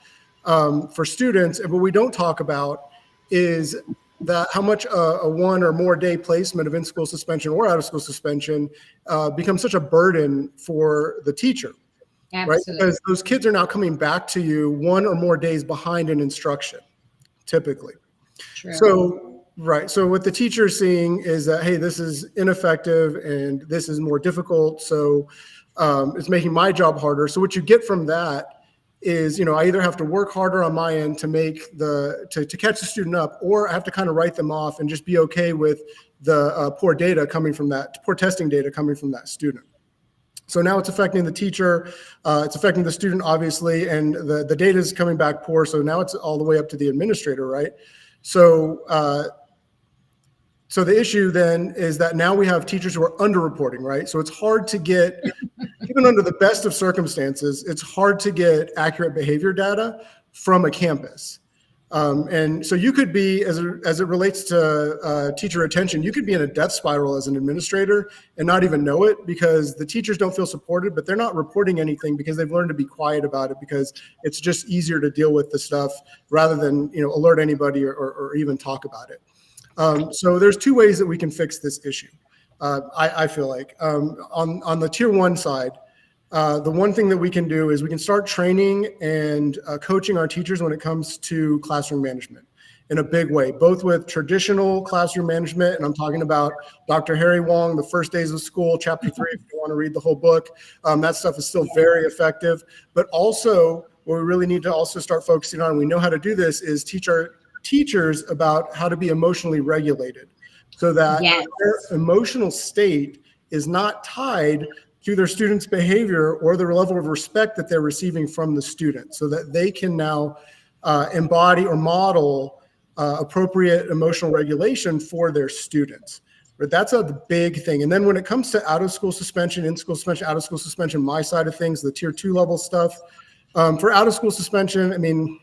for students. And what we don't talk about is that how much a one or more day placement of in-school suspension or out-of-school suspension becomes such a burden for the teacher. Absolutely. Right? Because those kids are now coming back to you one or more days behind in instruction, typically. True. So what the teacher is seeing is that, hey, this is ineffective and this is more difficult. So it's making my job harder. So what you get from that is, I either have to work harder on my end to make to catch the student up, or I have to kind of write them off and just be okay with the poor data coming from that, poor testing data coming from that student. So now it's affecting the teacher, it's affecting the student, obviously, and the data is coming back poor. So now it's all the way up to the administrator, right? So the issue then is that now we have teachers who are underreporting, right? So it's hard to get, even under the best of circumstances, it's hard to get accurate behavior data from a campus. And so you could be, as it relates to teacher retention, you could be in a death spiral as an administrator and not even know it, because the teachers don't feel supported, but they're not reporting anything because they've learned to be quiet about it, because it's just easier to deal with the stuff rather than alert anybody or even talk about it. So there's two ways that we can fix this issue. I feel like on the tier one side, the one thing that we can do is we can start training and coaching our teachers when it comes to classroom management in a big way, both with traditional classroom management, and I'm talking about Dr. Harry Wong, The First Days of School, Chapter 3, if you want to read the whole book. That stuff is still very effective, but also what we really need to also start focusing on, and we know how to do this, is teach our teachers about how to be emotionally regulated, so that their emotional state is not tied to their students' behavior or the level of respect that they're receiving from the student, so that they can now embody or model appropriate emotional regulation for their students. But that's a big thing. And then when it comes to out of school suspension, in school suspension, out of school suspension, my side of things, the tier 2 level stuff, for out of school suspension, I mean,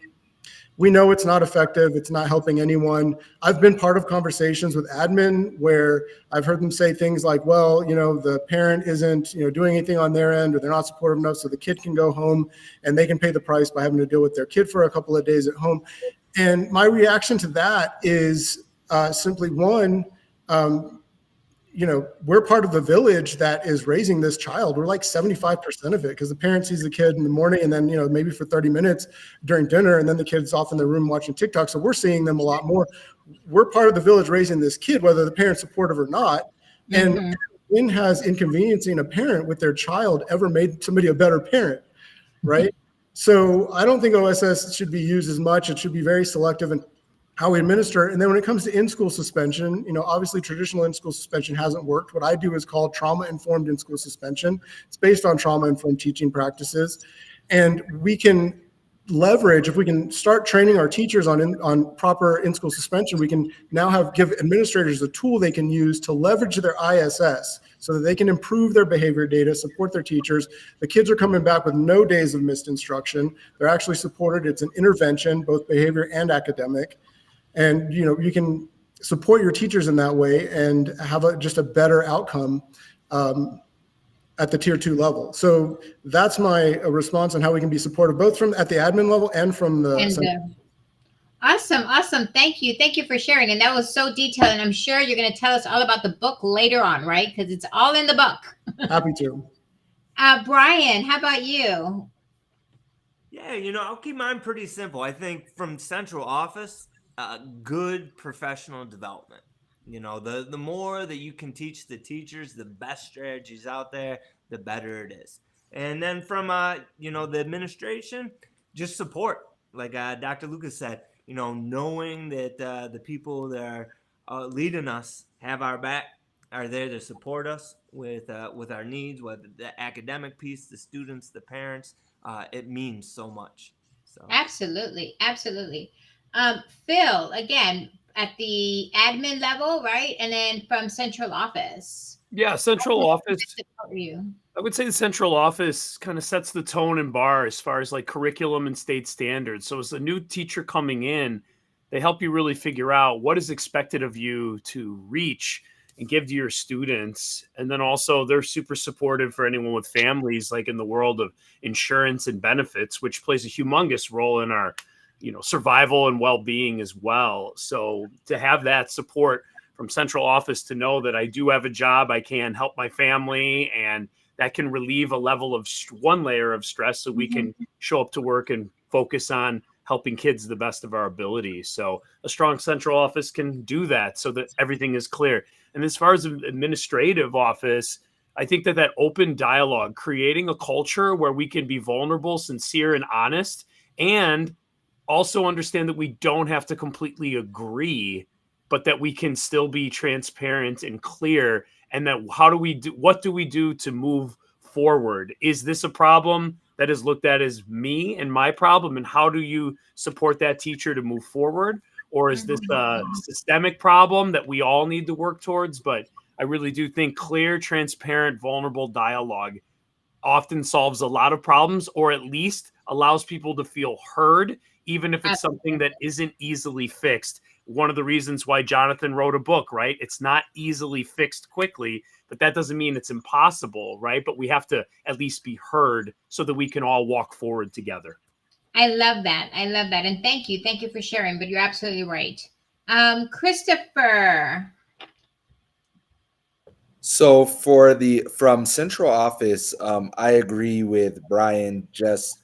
we know it's not effective. It's not helping anyone. I've been part of conversations with admin where I've heard them say things like, well, you know, the parent isn't, you know, doing anything on their end, or they're not supportive enough, so the kid can go home and they can pay the price by having to deal with their kid for a couple of days at home. And my reaction to that is simply one, you know, we're part of the village that is raising this child. We're like 75% of it, because the parent sees the kid in the morning and then, you know, maybe for 30 minutes during dinner, and then the kid's off in the room watching TikTok. So we're seeing them a lot more. We're part of the village raising this kid, whether the parent's supportive or not. And when has inconveniencing a parent with their child ever made somebody a better parent, right? So I don't think OSS should be used as much. It should be very selective in how we administer it. And then when it comes to in-school suspension, you know, obviously traditional in-school suspension hasn't worked. What I do is called trauma-informed in-school suspension. It's based on trauma-informed teaching practices. And we can leverage, if we can start training our teachers on proper in-school suspension, we can now give administrators a tool they can use to leverage their ISS so that they can improve their behavior data, support their teachers. The kids are coming back with no days of missed instruction. They're actually supported. It's an intervention, both behavior and academic. And, you know, you can support your teachers in that way and have just a better outcome at the tier 2 level. So that's my response on how we can be supportive, both from at the admin level and from the. Awesome. Thank you for sharing. And that was so detailed. And I'm sure you're going to tell us all about the book later on, right? Because it's all in the book. Happy to. Brian, how about you? Yeah, you know, I'll keep mine pretty simple. I think from central office, good professional development. You know, the more that you can teach the teachers, the best strategies out there, the better it is. And then from, you know, the administration, just support. Like Dr. Lucas said, you know, knowing that the people that are leading us have our back, are there to support us with our needs, whether the academic piece, the students, the parents, it means so much. So Absolutely. Phil, again, at the admin level, right? And then from central office. Yeah, central office. You. I would say the central office kind of sets the tone and bar as far as like curriculum and state standards. So as a new teacher coming in, they help you really figure out what is expected of you to reach and give to your students. And then also they're super supportive for anyone with families, like in the world of insurance and benefits, which plays a humongous role in our, you know, survival and well-being as well. So to have that support from central office, to know that I do have a job, I can help my family, and that can relieve a level of one layer of stress, so we can show up to work and focus on helping kids the best of our ability. So a strong central office can do that so that everything is clear. And as far as an administrative office, I think that open dialogue, creating a culture where we can be vulnerable, sincere, and honest, and also understand that we don't have to completely agree, but that we can still be transparent and clear. And that what do we do to move forward? Is this a problem that is looked at as me and my problem? And how do you support that teacher to move forward? Or is this a systemic problem that we all need to work towards? But I really do think clear, transparent, vulnerable dialogue often solves a lot of problems, or at least allows people to feel heard, even if it's something that isn't easily fixed. One of the reasons why Jonathan wrote a book, right? It's not easily fixed quickly, but that doesn't mean it's impossible, right? But we have to at least be heard so that we can all walk forward together. I love that. And thank you for sharing, but you're absolutely right. Christopher. So from central office, I agree with Brian, just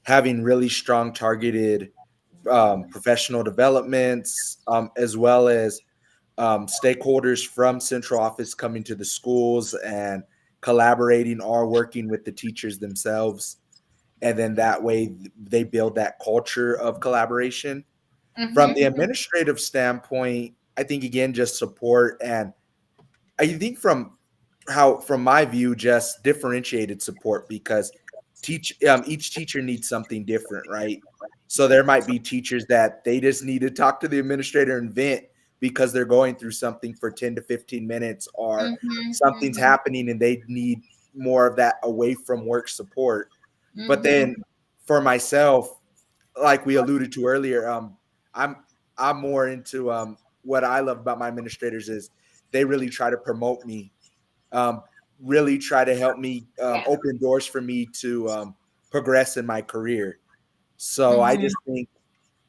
having really strong targeted professional developments, as well as stakeholders from central office coming to the schools and collaborating or working with the teachers themselves. And then that way they build that culture of collaboration. From the administrative standpoint, I think, again, just support. And I think from my view, just differentiated support, because each teacher needs something different, right? So there might be teachers that they just need to talk to the administrator and vent, because they're going through something for 10 to 15 minutes, or Mhm, something's mhm, happening and they need more of that away from work support. But mhm. then for myself, like we alluded to earlier, I'm more into what I love about my administrators is they really try to promote me, um, really try to help me, Yeah. open doors for me to progress in my career. So I Mhm. just think,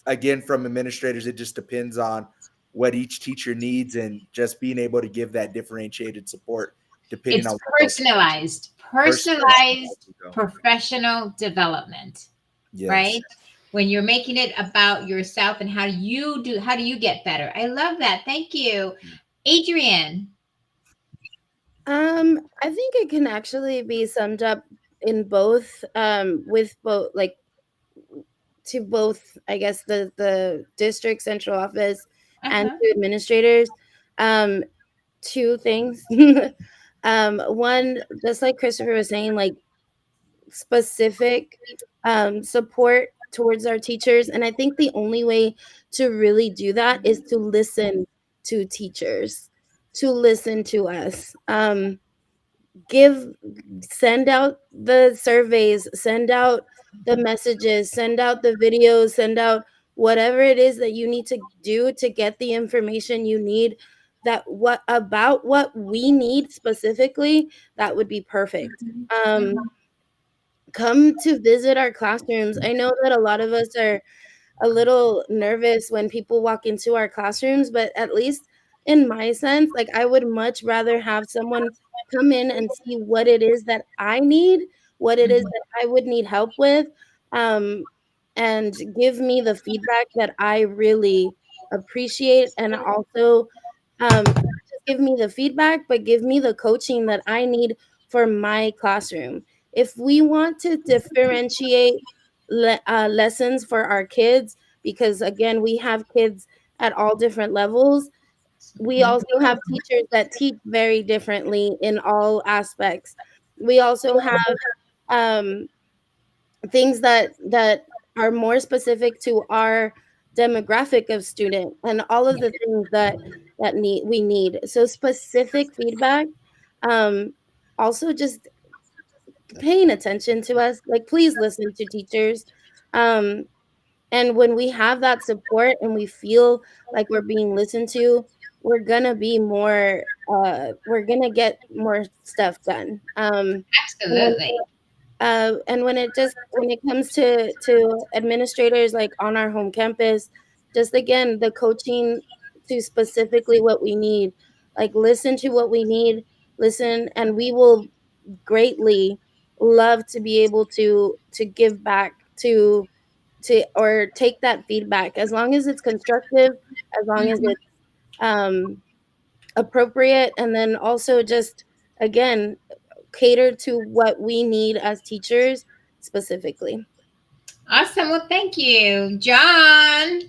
again, from administrators, it just depends on what each teacher needs and just being able to give that differentiated support depending It's on what those personalized, personalized. professional development, Yes. right? When you're making it about yourself and how do you get better? I love that. Thank you. Adrian. I think it can actually be summed up in both, with both, like, to both, I guess, the district central office and Uh-huh. to administrators. Um, Two things. One, just like Christopher was saying, like, specific support towards our teachers. And I think the only way to really do that is to listen to teachers, to listen to us. Send out the surveys, send out the messages, send out the videos, send out whatever it is that you need to do to get the information you need, that what about what we need specifically, that would be perfect. Come to visit our classrooms. I know that a lot of us are a little nervous when people walk into our classrooms, but at least in my sense, like, I would much rather have someone come in and see what it is that I need, what it is that I would need help with, um, and give me the feedback that I really appreciate, and also, not just give me the feedback, but give me the coaching that I need for my classroom. If we want to differentiate lessons for our kids, because again, we have kids at all different levels. We also have teachers that teach very differently in all aspects. We also have um, things that are more specific to our demographic of student, and all of the things that we need. So specific feedback. Also, just paying attention to us. Like, please listen to teachers. Um, and when we have that support and we feel like we're being listened to, we're gonna be more, we're gonna get more stuff done. Absolutely. And when it comes to administrators, like on our home campus, just again, the coaching to specifically what we need, like, listen to what we need, listen, and we will greatly love to be able to give back to or take that feedback, as long as it's constructive, as long as it's appropriate, and then also just, again, cater to what we need as teachers specifically. Awesome. Well, thank you, John.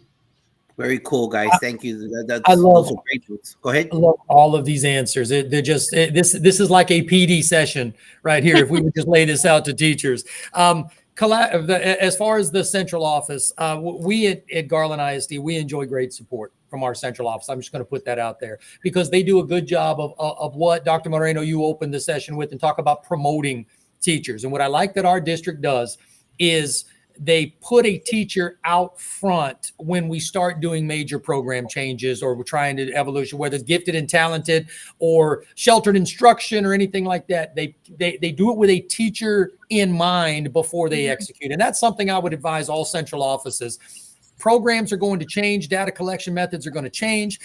Very cool, guys. Thank you. I love- Those are great notes. Go ahead. I love all of these answers. They're just this is like a PD session right here. If we would just lay this out to teachers. As far as the central office, we at Garland ISD, we enjoy great support from our central office. I'm just going to put that out there because they do a good job of what Dr. Moreno, you opened the session with, and talk about promoting teachers. And what I like that our district does is they put a teacher out front when we start doing major program changes, or we're trying to evolution, whether it's gifted and talented or sheltered instruction or anything like that. They do it with a teacher in mind before they execute. And that's something I would advise all central offices. Programs are going to change. Data collection methods are going to change.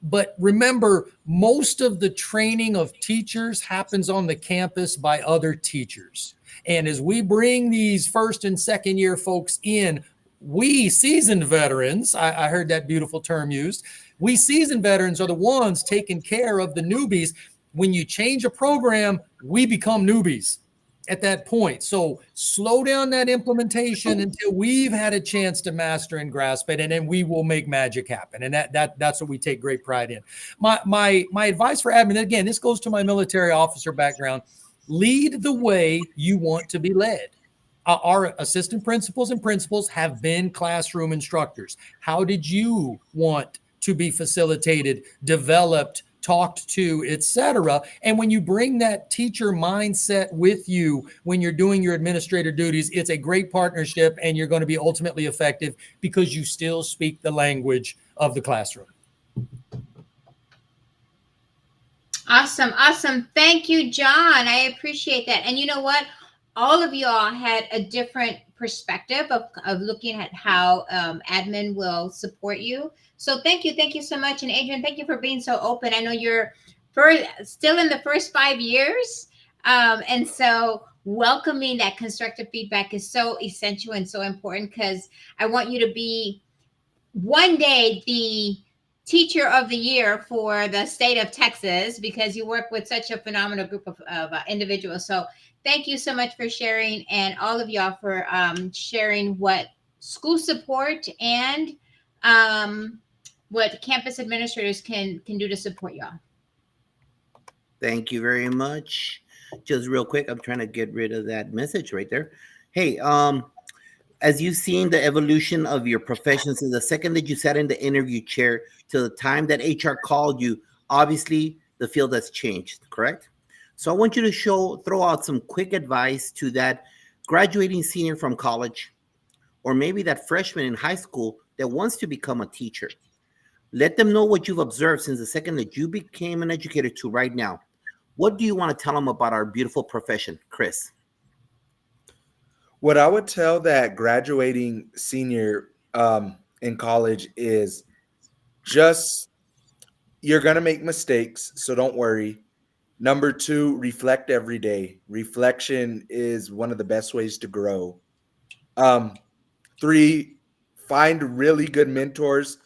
But remember, most of the training of teachers happens on the campus by other teachers. And as we bring these first and second year folks in, we seasoned veterans, I heard that beautiful term used, we seasoned veterans are the ones taking care of the newbies. When you change a program, we become newbies at that point. So slow down that implementation until we've had a chance to master and grasp it, and then we will make magic happen. And that's what we take great pride in. My advice for admin, again, this goes to my military officer background. Lead the way you want to be led. Our assistant principals and principals have been classroom instructors. How did you want to be facilitated, developed, talked to, etc. And when you bring that teacher mindset with you when you're doing your administrator duties, it's a great partnership, and you're going to be ultimately effective because you still speak the language of the classroom. Awesome. Awesome. Thank you, John. I appreciate that. And you know what? All of y'all had a different perspective of looking at how admin will support you. So thank you. Thank you so much. And Adrian, thank you for being so open. I know you're still in the first 5 years. And so welcoming that constructive feedback is so essential and so important, because I want you to be one day the teacher of the year for the state of Texas, because you work with such a phenomenal group of individuals. So thank you so much for sharing, and all of y'all for sharing what school support and what campus administrators can do to support y'all. Thank you very much. Just real quick, I'm trying to get rid of that message right there. Hey, as you've seen the evolution of your profession since the second that you sat in the interview chair to the time that HR called you, obviously the field has changed, correct? So I want you to throw out some quick advice to that graduating senior from college, or maybe that freshman in high school that wants to become a teacher. Let them know what you've observed since the second that you became an educator to right now. What do you want to tell them about our beautiful profession, Chris? What I would tell that graduating senior in college is just, you're going to make mistakes, so don't worry. Number 2, reflect every day. Reflection is one of the best ways to grow. 3, find really good mentors.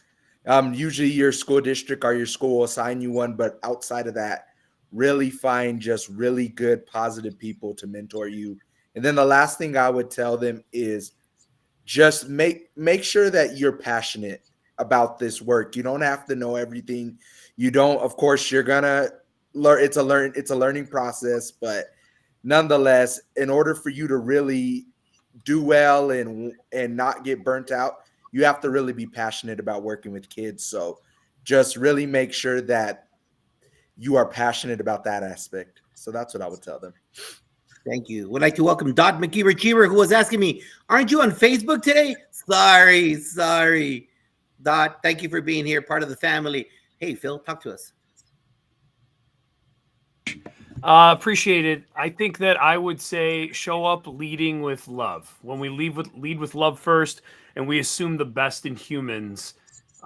Usually your school district or your school will assign you one, but outside of that, really find just really good, positive people to mentor you. And then the last thing I would tell them is just make sure that you're passionate about this work. You don't have to know everything. You don't, of course, you're gonna learn. It's a learning process, but nonetheless, in order for you to really do well and not get burnt out, you have to really be passionate about working with kids. So just really make sure that you are passionate about that aspect. So that's what I would tell them. Thank you. Would like to welcome Dot McKeever-Cheever, who was asking me, aren't you on Facebook today? Sorry. Dot, thank you for being here, part of the family. Hey, Phil, talk to us. Appreciate it. I think that I would say show up leading with love. When we lead with love first, and we assume the best in humans,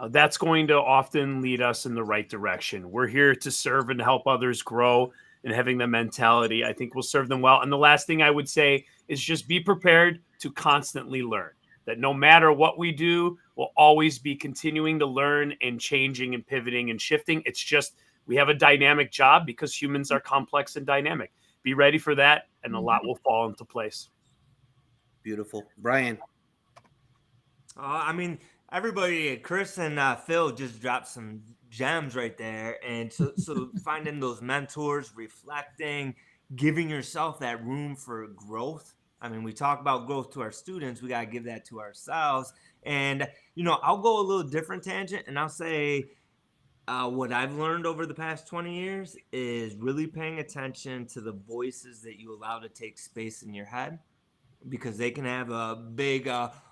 that's going to often lead us in the right direction. We're here to serve and help others grow, and having the mentality, I think, will serve them well. And the last thing I would say is just be prepared to constantly learn. That no matter what we do, we'll always be continuing to learn and changing and pivoting and shifting. It's just we have a dynamic job because humans are complex and dynamic. Be ready for that, and a lot will fall into place. Beautiful. Brian. I mean, everybody, Chris and Phil just dropped some gems right there. And so finding those mentors, reflecting, giving yourself that room for growth. I mean, we talk about growth to our students. We got to give that to ourselves. And, I'll go a little different tangent, and I'll say what I've learned over the past 20 years is really paying attention to the voices that you allow to take space in your head, because they can have a big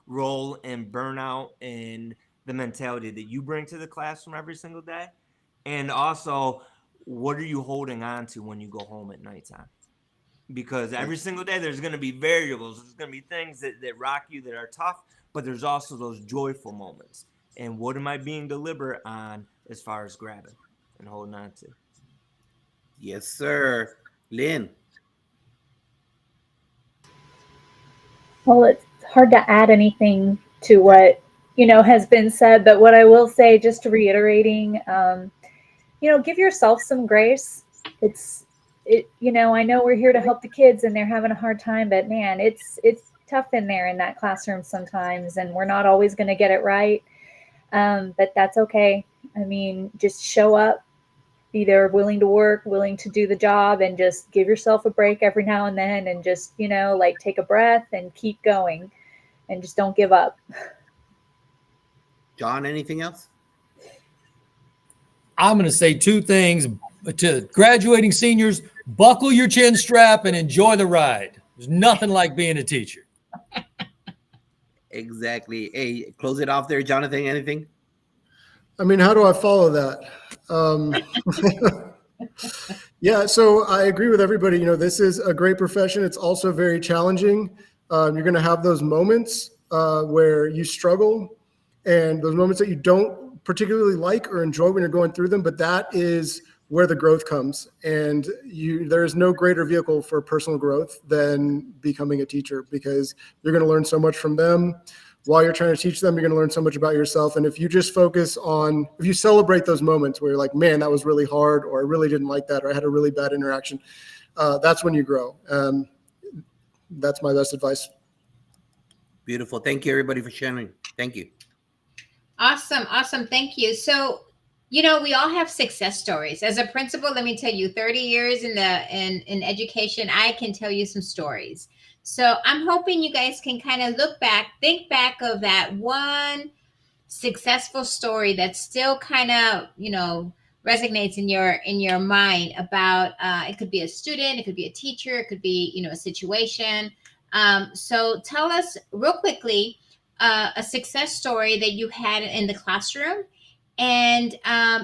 role in burnout and the mentality that you bring to the classroom every single day. And also, what are you holding on to when you go home at nighttime? Because every single day there's going to be variables. There's going to be things that rock you, that are tough, but there's also those joyful moments. And what am I being deliberate on as far as grabbing and holding on to? Yes, sir. Lynn. Well, it's hard to add anything to what, has been said, but what I will say, just reiterating, give yourself some grace. I know we're here to help the kids and they're having a hard time, but man, it's tough in there in that classroom sometimes, and we're not always going to get it right. But that's okay. I mean, just show up, be there, willing to work, willing to do the job, and just give yourself a break every now and then, and just, take a breath and keep going, and just don't give up. John, anything else? I'm going to say two things to graduating seniors: buckle your chin strap and enjoy the ride. There's nothing like being a teacher. Exactly. Hey, close it off there, Jonathan. Anything? I mean, how do I follow that? Yeah, so I agree with everybody. You know, this is a great profession. It's also very challenging. You're going to have those moments where you struggle and those moments that you don't particularly like or enjoy when you're going through them, but that is where the growth comes. And there is no greater vehicle for personal growth than becoming a teacher, because you're going to learn so much from them. While you're trying to teach them, you're going to learn so much about yourself. And if you just focus on, if you celebrate those moments where you're like, man, that was really hard, or I really didn't like that, or I had a really bad interaction, that's when you grow. That's my best advice. Beautiful. Thank you, everybody, for sharing. Thank you. Awesome. Awesome. Thank you. So, you know, we all have success stories. As a principal, let me tell you, 30 years in education, I can tell you some stories. So I'm hoping you guys can kind of look back, think back of that one successful story that still kind of, you know, resonates in your mind about, it could be a student, it could be a teacher, it could be, you know, a situation. So tell us real quickly, a success story that you had in the classroom. And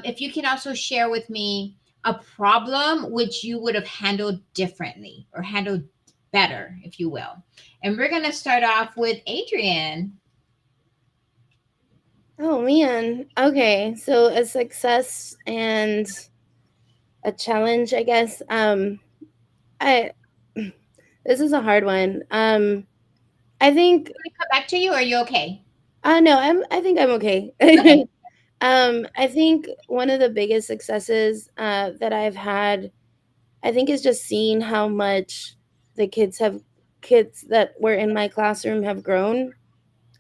if you can also share with me a problem which you would have handled differently or handled better, if you will. And we're going to start off with Adrian. Oh man. Okay. So a success and a challenge, I guess. This is a hard one. I think Can I come back to you, or are you okay? no, I think I'm okay. Okay. I think one of the biggest successes that I've had, I think, is just seeing how much the kids that were in my classroom have grown.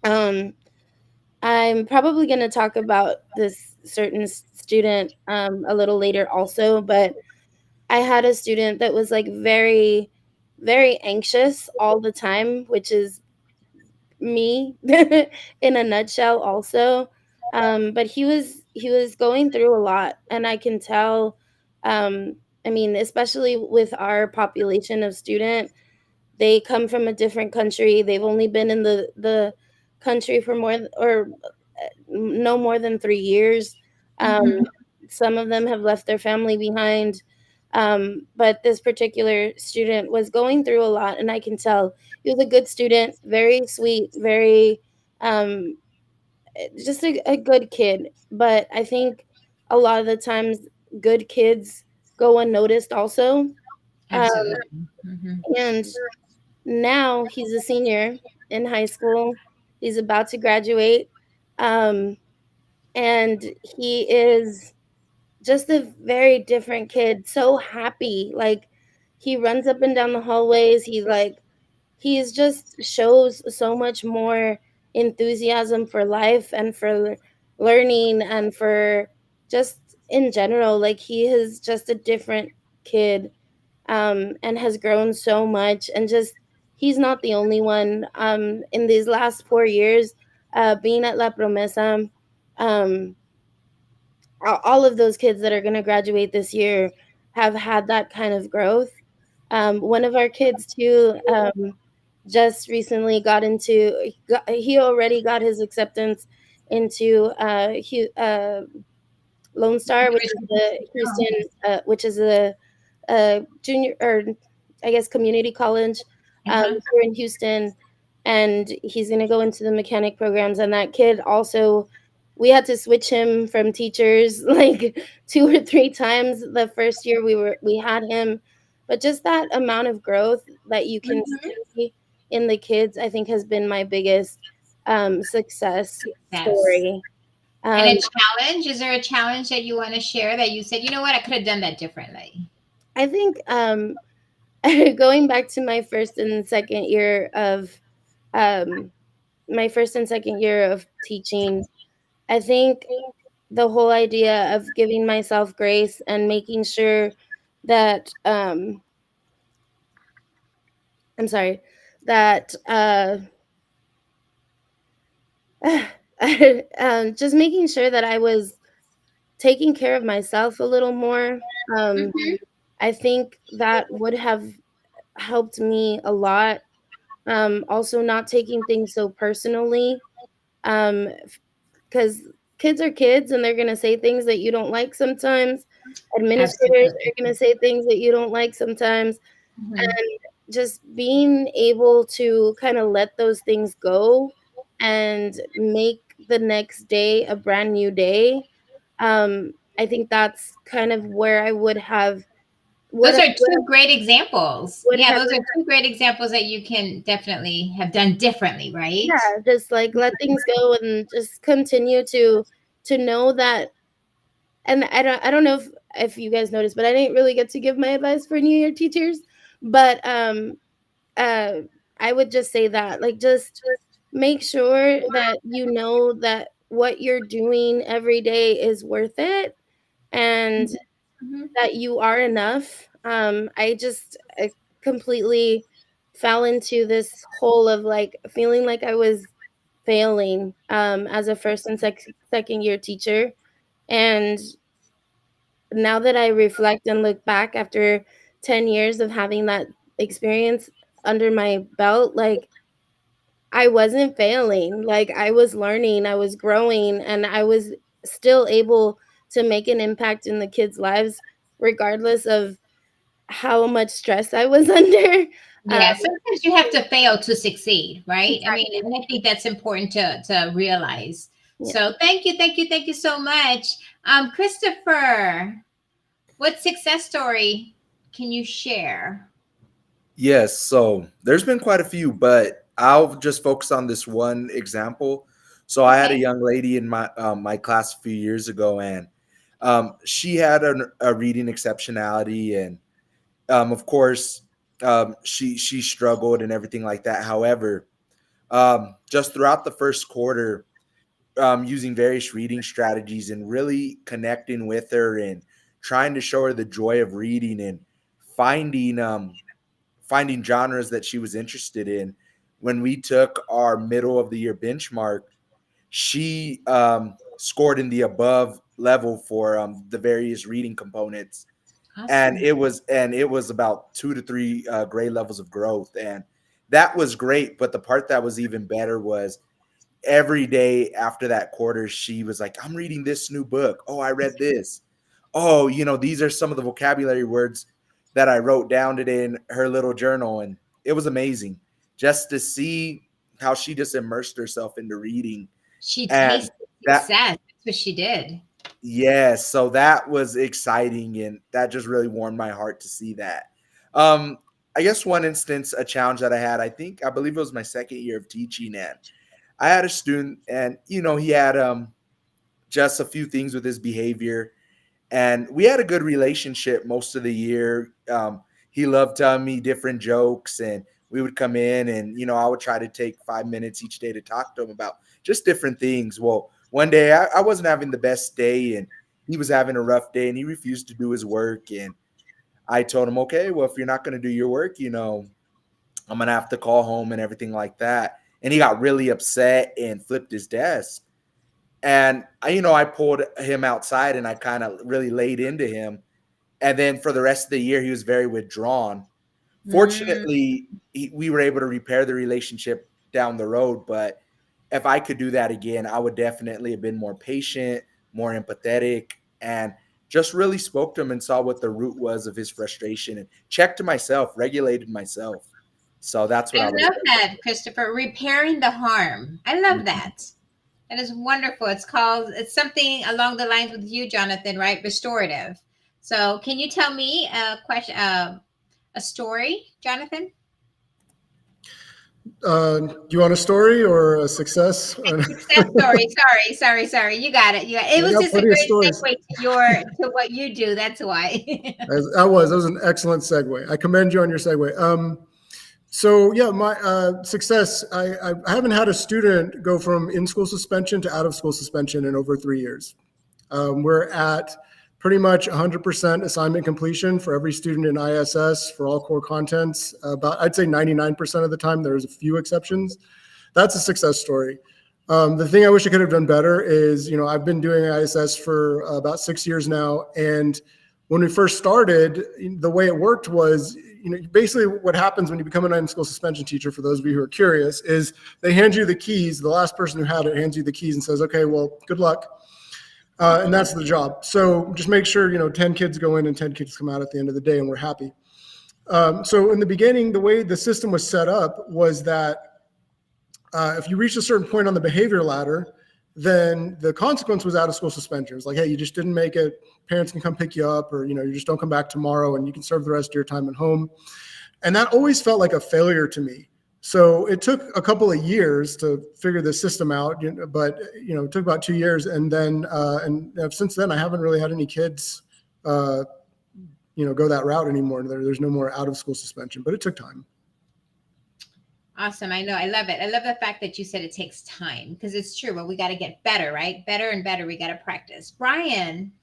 I'm probably going to talk about this certain student a little later also, but I had a student that was like very, very anxious all the time, which is me in a nutshell also. But he was going through a lot, and I can tell. I mean, especially with our population of student, they come from a different country. They've only been in the country for no more than 3 years. Some of them have left their family behind. But this particular student was going through a lot, and I can tell he was a good student, very sweet, very just a good kid. But I think a lot of the times good kids go unnoticed also. Absolutely. And now he's a senior in high school. He's about to graduate. And he is just a very different kid, so happy. Like, he runs up and down the hallways. He's just shows so much more enthusiasm for life and for learning and for just in general. Like, he is just a different kid, and has grown so much. And just, he's not the only one. In these last 4 years being at La Promesa, all of those kids that are going to graduate this year have had that kind of growth. One of our kids too just recently he already got his acceptance into Lone Star, which is the Houston, which is a junior, or I guess community college here in Houston, and he's going to go into the mechanic programs. And that kid also, we had to switch him from teachers like 2 or 3 times the first year we had him. But just that amount of growth that you can see in the kids, I think, has been my biggest success story. And a challenge? Is there a challenge that you want to share that you said, you know what, I could have done that differently? I think going back to my first and second year of teaching, I think the whole idea of giving myself grace and making sure that just making sure that I was taking care of myself a little more. Mhm. I think that would have helped me a lot. Also, not taking things so personally, because kids are kids and they're going to say things that you don't like sometimes. Administrators Absolutely. are going to say things that you don't like sometimes. Mhm. And just being able to kind of let those things go and make the next day a brand new day. I think that's kind of where I would have Those are two great examples. would Yeah, have those are two great examples that you can definitely have done differently, right? yeah, just like let things go and just continue to know that. And I don't know if you guys noticed, but I didn't really get to give my advice for New Year teachers. But uh I would just say that, like, just make sure that you know that what you're doing every day is worth it, and Mhm. that you are enough. I completely fell into this hole of like feeling like I was failing as a first and second year teacher. And now that I reflect and look back after 10 years of having that experience under my belt, like, I wasn't failing. Like, I was learning, I was growing, and I was still able to make an impact in the kids' lives regardless of how much stress I was under. Yeah, sometimes you have to fail to succeed, right? I mean, Exactly. and I think that's important to realize. Yeah. So thank you so much. Christopher, what success story can you share? Yes, so there's been quite a few, but I'll just focus on this one example. So I had a Okay. young lady in my class a few years ago, and she had a reading exceptionality, and of course, she struggled and everything like that. However, just throughout the first quarter, using various reading strategies and really connecting with her and trying to show her the joy of reading and finding finding genres that she was interested in. When we took our middle of the year benchmark, she scored in the above level for the various reading components, and Awesome. it was about 2 to 3 grade levels of growth, and that was great. But the part that was even better was every day after that quarter, she was like, I'm reading this new book. Oh, I read this. Oh, these are some of the vocabulary words that I wrote down today in her little journal. And it was amazing just to see how she just immersed herself into reading. She And tasted that, success. That's what she did. yes, so that was exciting. And that just really warmed my heart to see that. I guess one instance, a challenge that I had, I believe it was my second year of teaching, and I had a student, and he had just a few things with his behavior, and we had a good relationship most of the year. He loved telling me different jokes, and we would come in, and I would try to take 5 minutes each day to talk to him about just different things. Well, one day I wasn't having the best day, and he was having a rough day, and he refused to do his work, and I told him, okay, well, if you're not going to do your work, I'm going to have to call home and everything like that. And he got really upset and flipped his desk. And I pulled him outside and I kind of really laid into him. And then for the rest of the year, he was very withdrawn. Mm. Fortunately, we were able to repair the relationship down the road. But if I could do that again, I would definitely have been more patient, more empathetic, and just really spoke to him and saw what the root was of his frustration and checked to myself, regulated myself. So that's what I I would love have that, Christopher. Repairing the harm. I done. love that. That is wonderful. It's something along the lines with you, Jonathan, right? Restorative. So can you tell me a question, a story, Jonathan? Do you want a story or a success? Success story. Sorry. You got it. It I was got just a plenty of great stories. segue to what you do. That's why. That was an excellent segue. I commend you on your segue. So yeah, my success. I haven't had a student go from in-school suspension to out-of-school suspension in over 3 years. We're at pretty much 100% assignment completion for every student in ISS for all core contents. I'd say 99% of the time. There's a few exceptions. That's a success story. The thing I wish I could have done better is, I've been doing ISS for about 6 years now. And when we first started, the way it worked was, basically what happens when you become an in-school suspension teacher, for those of you who are curious, is they hand you the keys. The last person who had it hands you the keys and says, okay, well, good luck. And that's the job. So just make sure, 10 kids go in and 10 kids come out at the end of the day, and we're happy. So in the beginning, the way the system was set up was that if you reached a certain point on the behavior ladder, then the consequence was out of school suspension. It was like, hey, you just didn't make it. Parents can come pick you up, or, you just don't come back tomorrow, and you can serve the rest of your time at home. And that always felt like a failure to me. So it took a couple of years to figure the system out, but it took about 2 years. And then, since then, I haven't really had any kids, go that route anymore. There's no more out of school suspension, but it took time. Awesome. I know. I love it. I love the fact that you said it takes time, because it's true. But we got to get better, right? Better and better. We got to practice. Brian.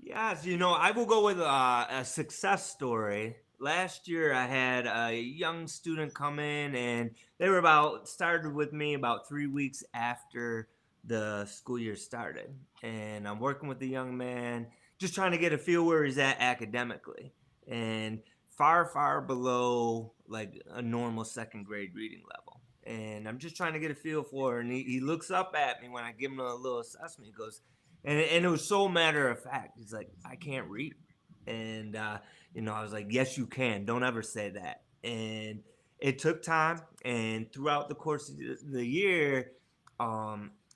Yes, I will go with a success story. Last year, I had a young student come in, and they were started with me about 3 weeks after the school year started. And I'm working with the young man, just trying to get a feel where he's at academically. And far below like a normal second grade reading level. And I'm just trying to get a feel for it. And he looks up at me when I give him a little assessment. He goes, and it was so matter of fact. He's like, I can't read. And, I was like, yes, you can. Don't ever say that. And it took time. And throughout the course of the year,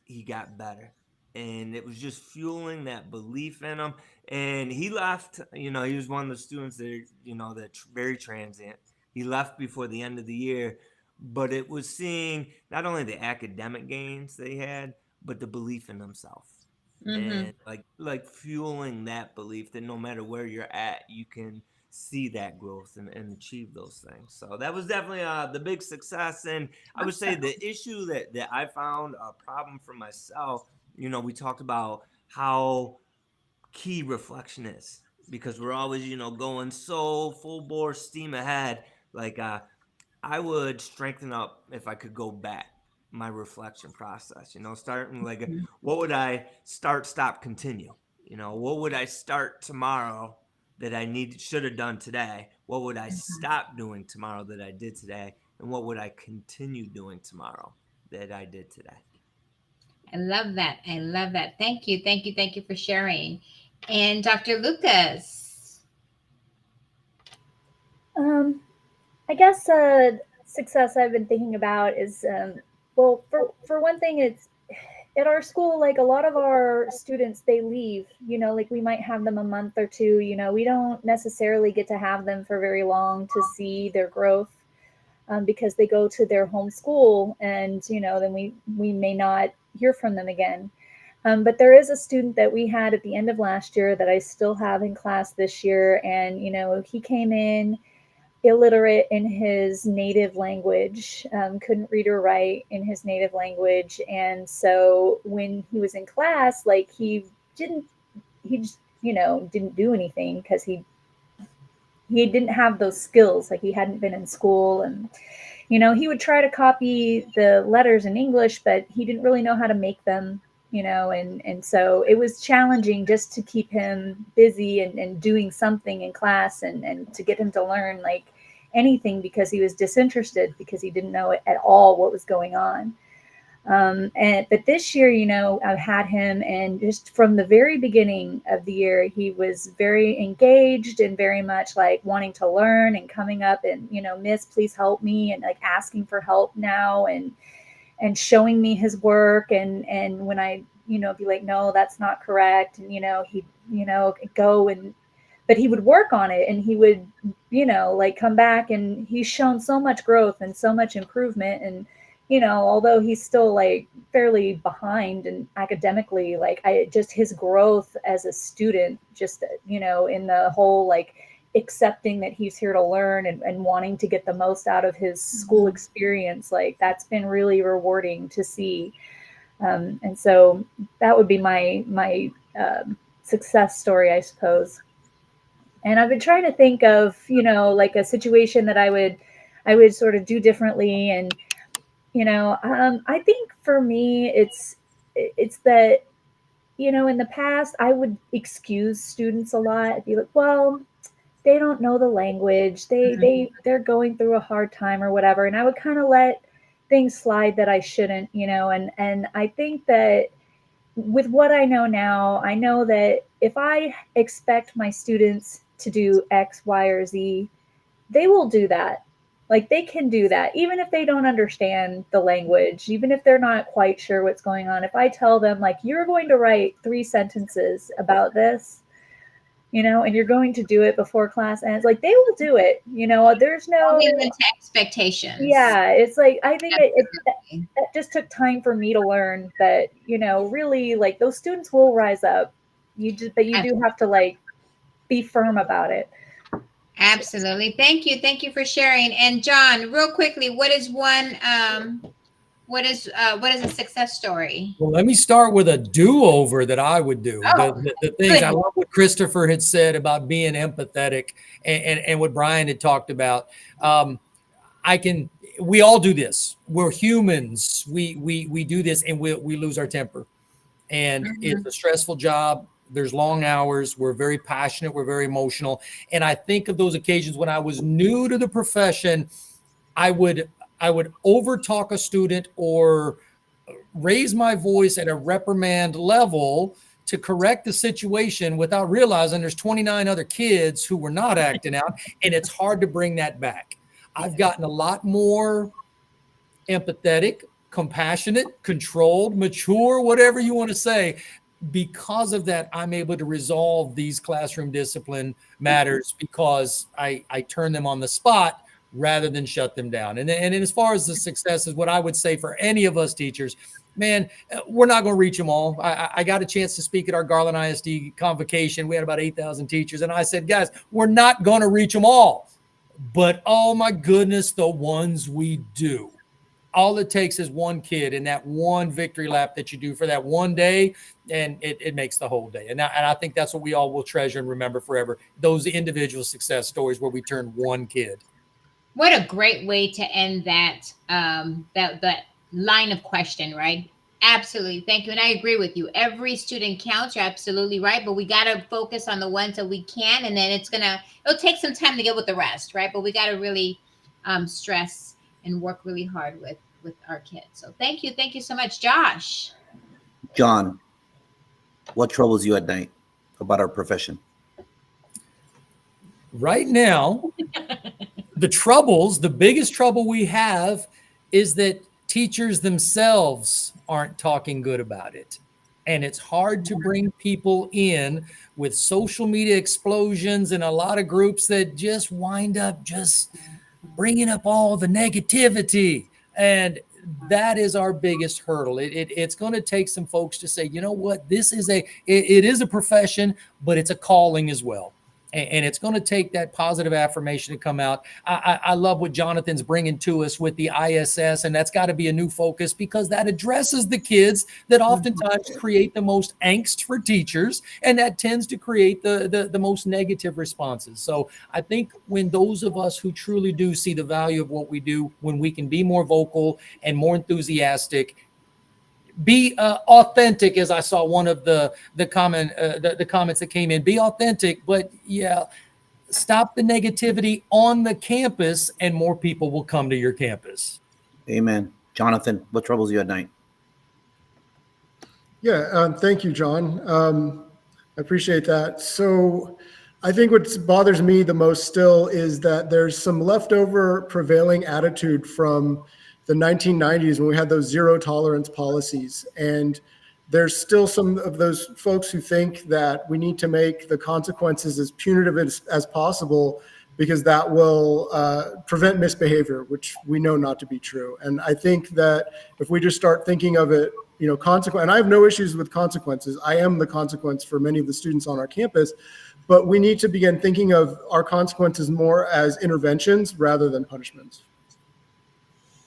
he got better. And it was just fueling that belief in him. And he left, he was one of the students that, that's very transient. He left before the end of the year, but it was seeing not only the academic gains they had, but the belief in himself. Mm-hmm. And like fueling that belief that no matter where you're at, you can see that growth and achieve those things. So that was definitely the big success. And I would say the issue that I found a problem for myself, we talked about how key reflection is, because we're always, going so full bore steam ahead. Like I would strengthen up if I could go back my reflection process, starting like what would I start, stop, continue? What would I start tomorrow that I should have done today? What would I stop doing tomorrow that I did today? And what would I continue doing tomorrow that I did today? I love that. I love that. Thank you. Thank you. Thank you for sharing. And Dr. Lucas. I guess success I've been thinking about is, well, for one thing, it's at our school, like a lot of our students, they leave, like we might have them a month or two, we don't necessarily get to have them for very long to see their growth. Because they go to their home school, and then we may not hear from them again. But there is a student that we had at the end of last year that I still have in class this year, and he came in illiterate in his native language, couldn't read or write in his native language, and so when he was in class, like he just didn't do anything because he didn't have those skills. Like he hadn't been in school, and he would try to copy the letters in English, but he didn't really know how to make them, and so it was challenging just to keep him busy and doing something in class and to get him to learn like anything, because he was disinterested, because he didn't know at all what was going on. But this year, I've had him, and just from the very beginning of the year, he was very engaged and very much like wanting to learn and coming up and, Miss, please help me, and like asking for help now and showing me his work. And when I, be like, no, that's not correct. And, he'd, go but he would work on it, and he would, like come back, and he's shown so much growth and so much improvement. And, although he's still like fairly behind and academically, like his growth as a student, just, in the whole, like accepting that he's here to learn and wanting to get the most out of his school experience, like that's been really rewarding to see. And so that would be my success story, I suppose. And I've been trying to think of, like a situation that I would sort of do differently. And I think for me, it's that, in the past, I would excuse students a lot. I'd be like, well, they don't know the language. They're going through a hard time or whatever. And I would kind of let things slide that I shouldn't, and I think that with what I know now, I know that if I expect my students to do X, Y, or Z, they will do that. Like they can do that, even if they don't understand the language, even if they're not quite sure what's going on. If I tell them, like, you're going to write 3 sentences about this, and you're going to do it before class ends, like they will do it. There's no Into expectations. Yeah, it's like I think it Absolutely. that just took time for me to learn that, really, like, those students will rise up. But you do have to, like, be firm about it. Absolutely. Thank you for sharing. And John, real quickly, what is a success story? Well, let me start with a do-over that I would do. Oh, The things good. I love what Christopher had said about being empathetic and what Brian had talked about. We all do this. We're humans. We do this and we lose our temper. And it's a stressful job. There's long hours. We're very passionate. We're very emotional. And I think of those occasions when I was new to the profession, I would overtalk a student or raise my voice at a reprimand level to correct the situation without realizing there's 29 other kids who were not acting out. And it's hard to bring that back. I've gotten a lot more empathetic, compassionate, controlled, mature, whatever you want to say. Because of that, I'm able to resolve these classroom discipline matters because I turn them on the spot rather than shut them down. And as far as the successes, what I would say for any of us teachers, man, we're not going to reach them all. I got a chance to speak at our Garland ISD convocation. We had about 8,000 teachers. And I said, guys, we're not going to reach them all. But oh my goodness, the ones we do. All it takes is one kid and that one victory lap that you do for that one day, and it makes the whole day. And I think that's what we all will treasure and remember forever, those individual success stories where we turn one kid. What a great way to end that that line of question, right? Absolutely. Thank you. And I agree with you. Every student counts. You're absolutely right. But we got to focus on the ones that we can. And then it'll take some time to get with the rest, right? But we got to really stress and work really hard with our kids. So thank you. Thank you so much, Josh. John, what troubles you at night about our profession? Right now, the biggest trouble we have is that teachers themselves aren't talking good about it. And it's hard to bring people in with social media explosions and a lot of groups that just wind up just bringing up all the negativity. And that is our biggest hurdle. It's going to take some folks to say, you know what, it is a profession, but it's a calling as well. And it's going to take that positive affirmation to come out. I love what Jonathan's bringing to us with the ISS, and that's got to be a new focus because that addresses the kids that oftentimes create the most angst for teachers, and that tends to create the most negative responses. So I think when those of us who truly do see the value of what we do, when we can be more vocal and more enthusiastic, be authentic, as I saw one of the comments that came in. Be authentic, but yeah, stop the negativity on the campus, and more people will come to your campus. Amen. Jonathan, what troubles you at night? Yeah, thank you, John. I appreciate that. So I think what bothers me the most still is that there's some leftover prevailing attitude from the 1990s when we had those zero tolerance policies. And there's still some of those folks who think that we need to make the consequences as punitive as possible because that will prevent misbehavior, which we know not to be true. And I think that if we just start thinking of it, and I have no issues with consequences. I am the consequence for many of the students on our campus, but we need to begin thinking of our consequences more as interventions rather than punishments.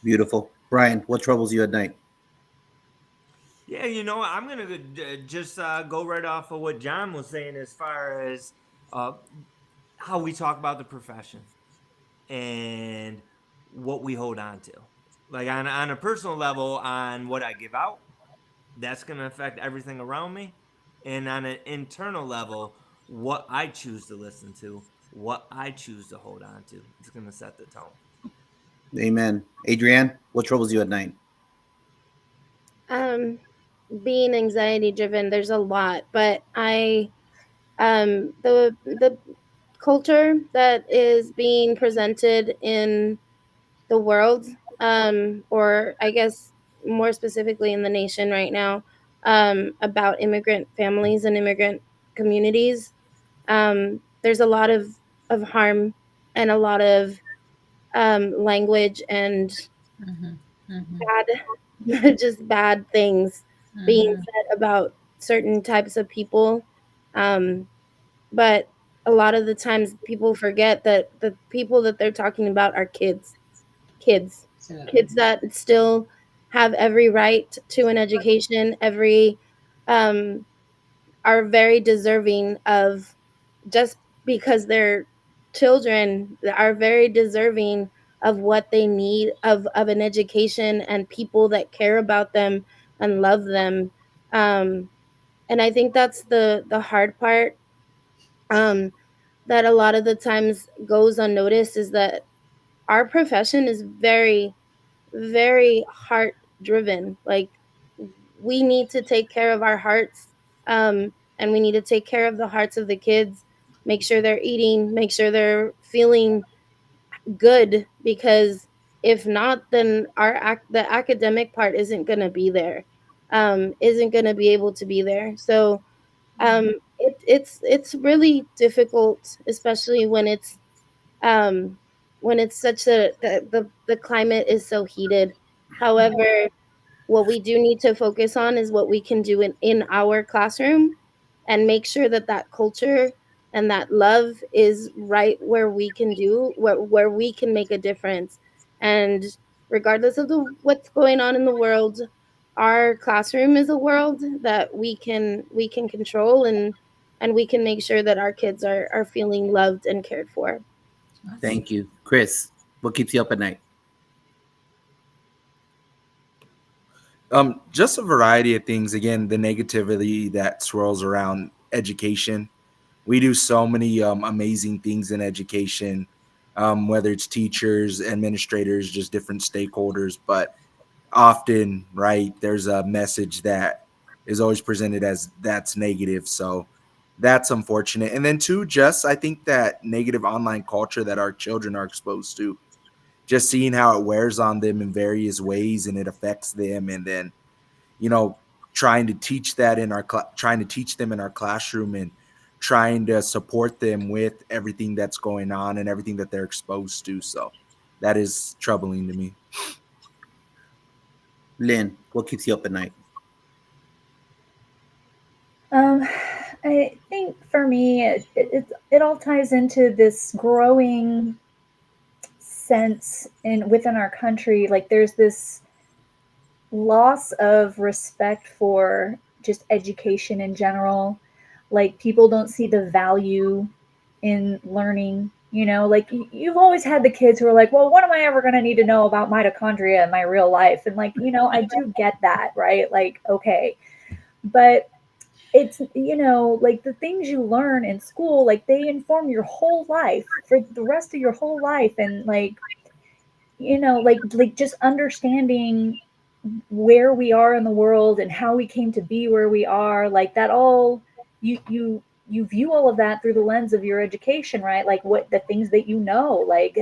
Beautiful. Brian, what troubles you at night? Yeah, I'm going to just go right off of what John was saying as far as how we talk about the profession and what we hold on to. like on a personal level, on what I give out, that's going to affect everything around me. And on an internal level, what I choose to listen to, what I choose to hold on to, it's going to set the tone. Amen. Adrienne, what troubles you at night? Being anxiety driven, there's a lot, but the culture that is being presented in the world, or I guess more specifically in the nation right now, about immigrant families and immigrant communities. There's a lot of harm and a lot of language and bad, just bad things being said about certain types of people. But a lot of the times people forget that the people that they're talking about are kids that still have every right to an education, are very deserving of, just because they're children, are very deserving of what they need, of an education and people that care about them and love them. And I think that's the hard part, that a lot of the times goes unnoticed, is that our profession is very, very heart driven. Like, we need to take care of our hearts, and we need to take care of the hearts of the kids, make sure they're eating, make sure they're feeling good, because if not, then the academic part isn't going to be there, isn't going to be able to be there. So it's really difficult, especially when it's such the climate is so heated. However, what we do need to focus on is what we can do in our classroom, and make sure that that culture and that love is right where we can where we can make a difference. And regardless of what's going on in the world, our classroom is a world that we can control, and we can make sure that our kids are feeling loved and cared for. Thank you. Chris, what keeps you up at night? Just a variety of things. Again, the negativity that swirls around education. We do so many amazing things in education, whether it's teachers, administrators, just different stakeholders. But often, right, there's a message that is always presented as that's negative. So that's unfortunate. And then two, just I think that negative online culture that our children are exposed to, just seeing how it wears on them in various ways and it affects them. And then, trying to teach that trying to teach them in our classroom, and trying to support them with everything that's going on and everything that they're exposed to. So that is troubling to me. Lynn, what keeps you up at night? I think for me, it all ties into this growing sense within our country. Like, there's this loss of respect for just education in general. Like, people don't see the value in learning. Like, you've always had the kids who are like, well, what am I ever going to need to know about mitochondria in my real life? And like, I do get that, right? Like, okay, but it's, like, the things you learn in school, like, they inform your whole life for the rest of your whole life. And like, like just understanding where we are in the world and how we came to be where we are, like, that all, you view all of that through the lens of your education, right? Like, what the things that like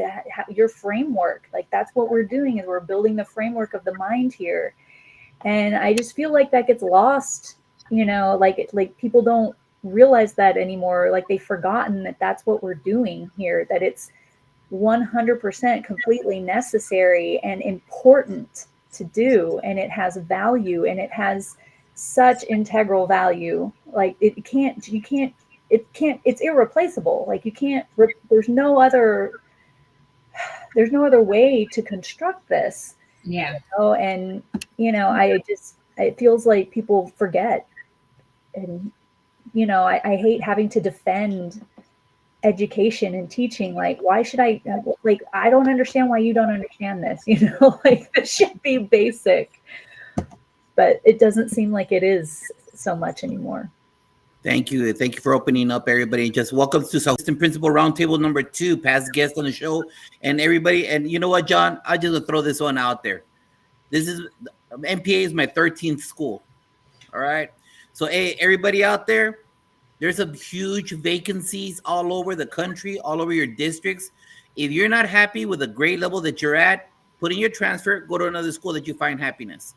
your framework, like, that's what we're doing, is we're building the framework of the mind here. And I just feel like that gets lost, like people don't realize that anymore. Like, they've forgotten that that's what we're doing here, that it's 100% completely necessary and important to do, and it has value, and it has such integral value. Like, it's irreplaceable. Like, there's no other way to construct this. Yeah. And it feels like people forget. And I hate having to defend education and teaching. Like, why should I, like, I don't understand why you don't understand this, you know, like this should be basic, but it doesn't seem like it is so much anymore. Thank you. Thank you for opening up, everybody. Just welcome to Assistant Principal Roundtable number 2, past guest on the show, and everybody. And you know what, John? I just throw this one out there. This is MPA is my 13th school. All right. So, hey, everybody out there, there's some huge vacancies all over the country, all over your districts. If you're not happy with the grade level that you're at, put in your transfer, go to another school that you find happiness.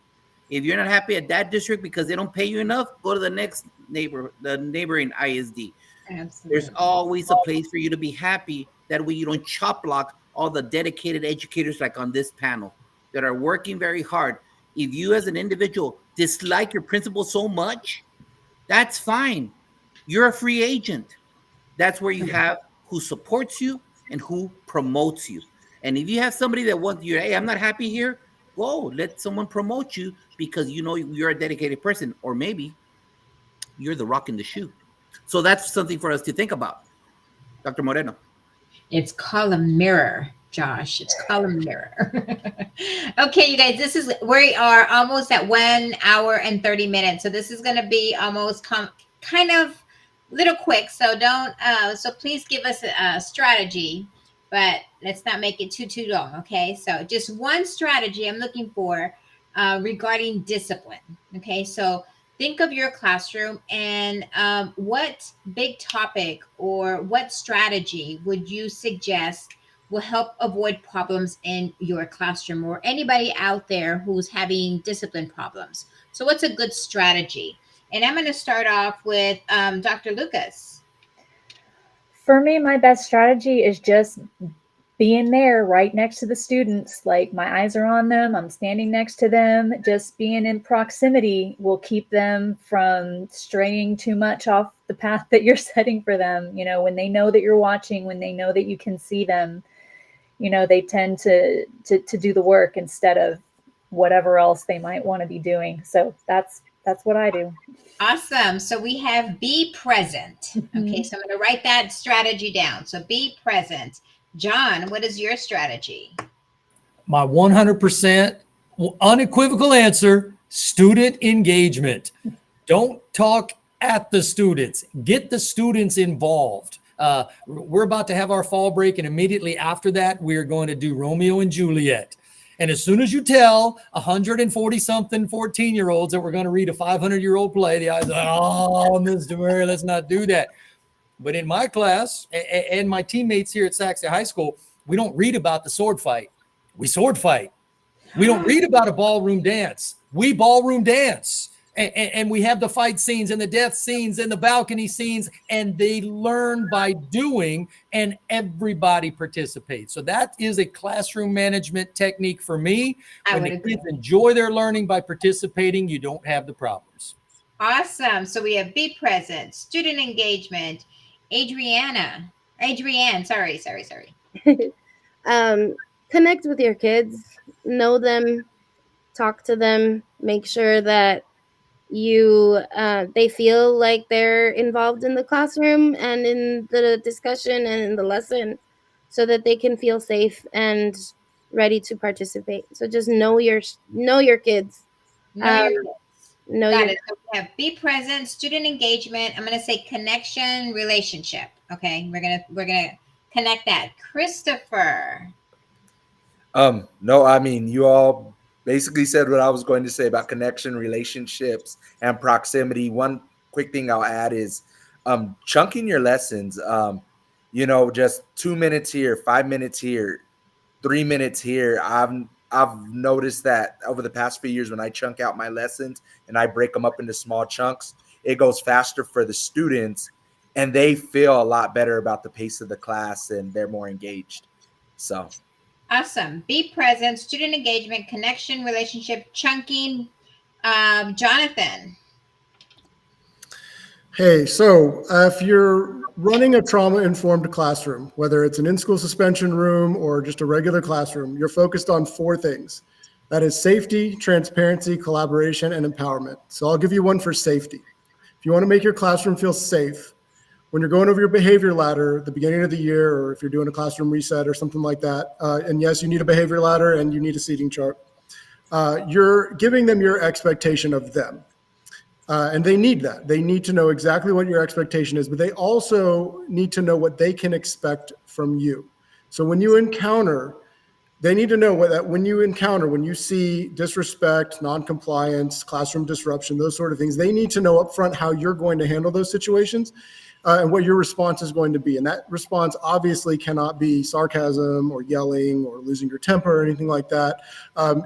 If you're not happy at that district because they don't pay you enough, go to the next the neighboring ISD. Absolutely. There's always a place for you to be happy. That way you don't chop block all the dedicated educators like on this panel that are working very hard. If you as an individual dislike your principal so much, that's fine. You're a free agent. That's where you have who supports you and who promotes you. And if you have somebody that wants you, hey, I'm not happy here, go let someone promote you because you know you're a dedicated person, or maybe you're the rock in the shoe. So that's something for us to think about. Dr. Moreno. It's column mirror, Josh. It's column mirror. Okay, you guys, we are almost at 1 hour and 30 minutes. So this is going to be almost kind of little quick. So so please give us a strategy, but let's not make it too long. Okay. So just one strategy I'm looking for regarding discipline. Okay. So think of your classroom and what big topic or what strategy would you suggest will help avoid problems in your classroom, or anybody out there who's having discipline problems? So what's a good strategy? And I'm going to start off with Dr. Lucas. For me, my best strategy is just being there right next to the students. Like, my eyes are on them, I'm standing next to them. Just being in proximity will keep them from straying too much off the path that you're setting for them. You know, when they know that you're watching, when they know that you can see them, you know, they tend to do the work instead of whatever else they might want to be doing. So that's what I do. Awesome. So we have be present. Okay, so I'm going to write that strategy down. So be present. John, what is your strategy? My 100% unequivocal answer: student engagement. Don't talk at the students. Get the students involved. We're about to have our fall break, and immediately after that, we're going to do Romeo and Juliet. And as soon as you tell 140-something 14-year-olds that we're going to read a 500-year-old play, the eyes are, oh, Mr. Murray, let's not do that. But in my class and my teammates here at Saxe High School, we don't read about the sword fight. We sword fight. We don't read about a ballroom dance. We ballroom dance. And we have the fight scenes and the death scenes and the balcony scenes, and they learn by doing, and everybody participates. So that is a classroom management technique for me. When the kids enjoy their learning by participating, you don't have the problems. Awesome. So we have be present, student engagement. Adrienne, sorry. Connect with your kids, know them, talk to them, make sure that they feel like they're involved in the classroom and in the discussion and in the lesson, so that they can feel safe and ready to participate. So just know your kids. Know your kids. Know Got your it. So we have be present, student engagement. I'm going to say connection, relationship. Okay, we're gonna connect that. Christopher. No, I mean, you all basically said what I was going to say about connection, relationships, and proximity. One quick thing I'll add is chunking your lessons. Just 2 minutes here, 5 minutes here, 3 minutes here. I've noticed that over the past few years, when I chunk out my lessons and I break them up into small chunks, it goes faster for the students, and they feel a lot better about the pace of the class, and they're more engaged. So. Awesome. Be present, student engagement, connection, relationship, chunking. Jonathan. Hey, so if you're running a trauma-informed classroom, whether it's an in-school suspension room or just a regular classroom, you're focused on 4 things. That is safety, transparency, collaboration, and empowerment. So I'll give you one for safety. If you want to make your classroom feel safe, when you're going over your behavior ladder at the beginning of the year, or if you're doing a classroom reset or something like that, and yes, you need a behavior ladder and you need a seating chart, you're giving them your expectation of them. And they need that. They need to know exactly what your expectation is, but they also need to know what they can expect from you. So when you encounter, they need to know when you see disrespect, noncompliance, classroom disruption, those sort of things, they need to know upfront how you're going to handle those situations and what your response is going to be. And that response obviously cannot be sarcasm or yelling or losing your temper or anything like that.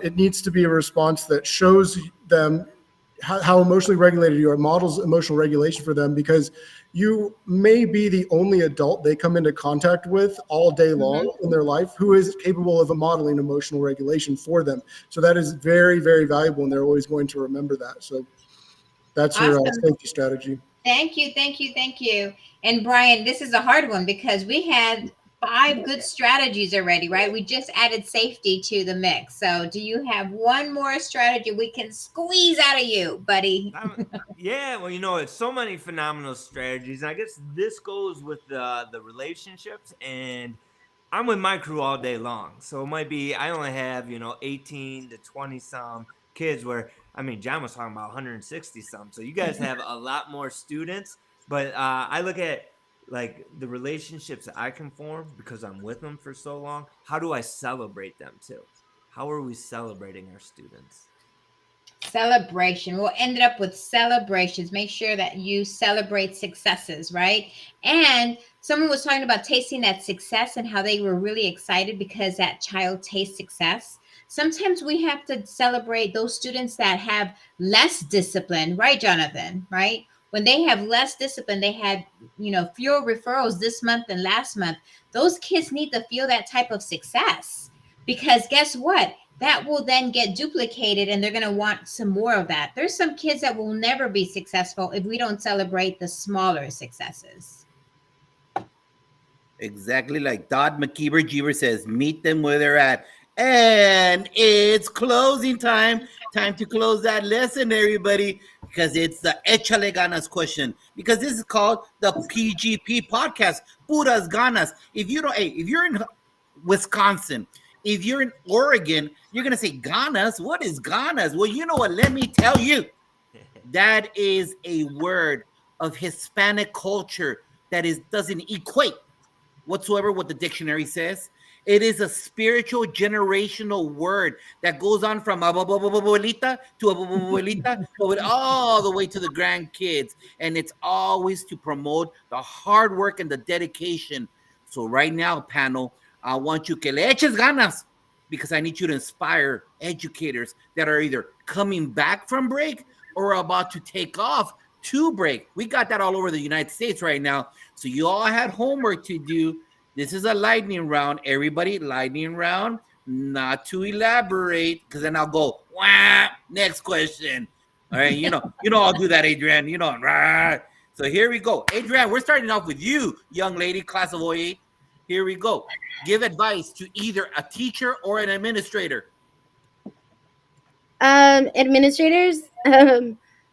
It needs to be a response that shows them how emotionally regulated you are, models emotional regulation for them, because you may be the only adult they come into contact with all day long in their life who is capable of modeling emotional regulation for them. So that is very, very valuable, and they're always going to remember that. So that's your safety strategy. Thank you. And Brian, this is a hard one because we had 5 good strategies already, right? We just added safety to the mix. So do you have one more strategy we can squeeze out of you, buddy? Yeah, well, it's so many phenomenal strategies. And I guess this goes with the relationships, and I'm with my crew all day long. So it might be, I only have, 18 to 20 some kids where, John was talking about 160 some. So you guys have a lot more students, but I look at like the relationships that I can form because I'm with them for so long. How do I celebrate them too? How are we celebrating our students? Celebration. We'll end it up with celebrations. Make sure that you celebrate successes, right? And someone was talking about tasting that success and how they were really excited because that child tastes success. Sometimes we have to celebrate those students that have less discipline, right, Jonathan? Right? When they have less discipline, they had, fewer referrals this month than last month. Those kids need to feel that type of success because guess what? That will then get duplicated and they're going to want some more of that. There's some kids that will never be successful if we don't celebrate the smaller successes. Exactly like Dodd McKeever says, meet them where they're at. And it's closing time. Time to close that lesson, everybody, because it's the Échale Ganas question. Because this is called the PGP podcast, Puras Ganas. If you're in Wisconsin, if you're in Oregon, you're going to say Ganas. What is Ganas? Well, you know what? Let me tell you. That is a word of Hispanic culture that doesn't equate whatsoever what the dictionary says. It is a spiritual generational word that goes on from abuelita to abuelita all the way to the grandkids. And it's always to promote the hard work and the dedication. So right now, panel, I want you que le eches ganas because I need you to inspire educators that are either coming back from break or about to take off to break. We got that all over the United States right now. So you all had homework to do. This is a lightning round. Everybody, lightning round, not to elaborate, because then I'll go, wah, next question. All right, I'll do that, Adrian. Rah. So here we go. Adrian, we're starting off with you, young lady, class of 08. Here we go. Give advice to either a teacher or an administrator. Administrators,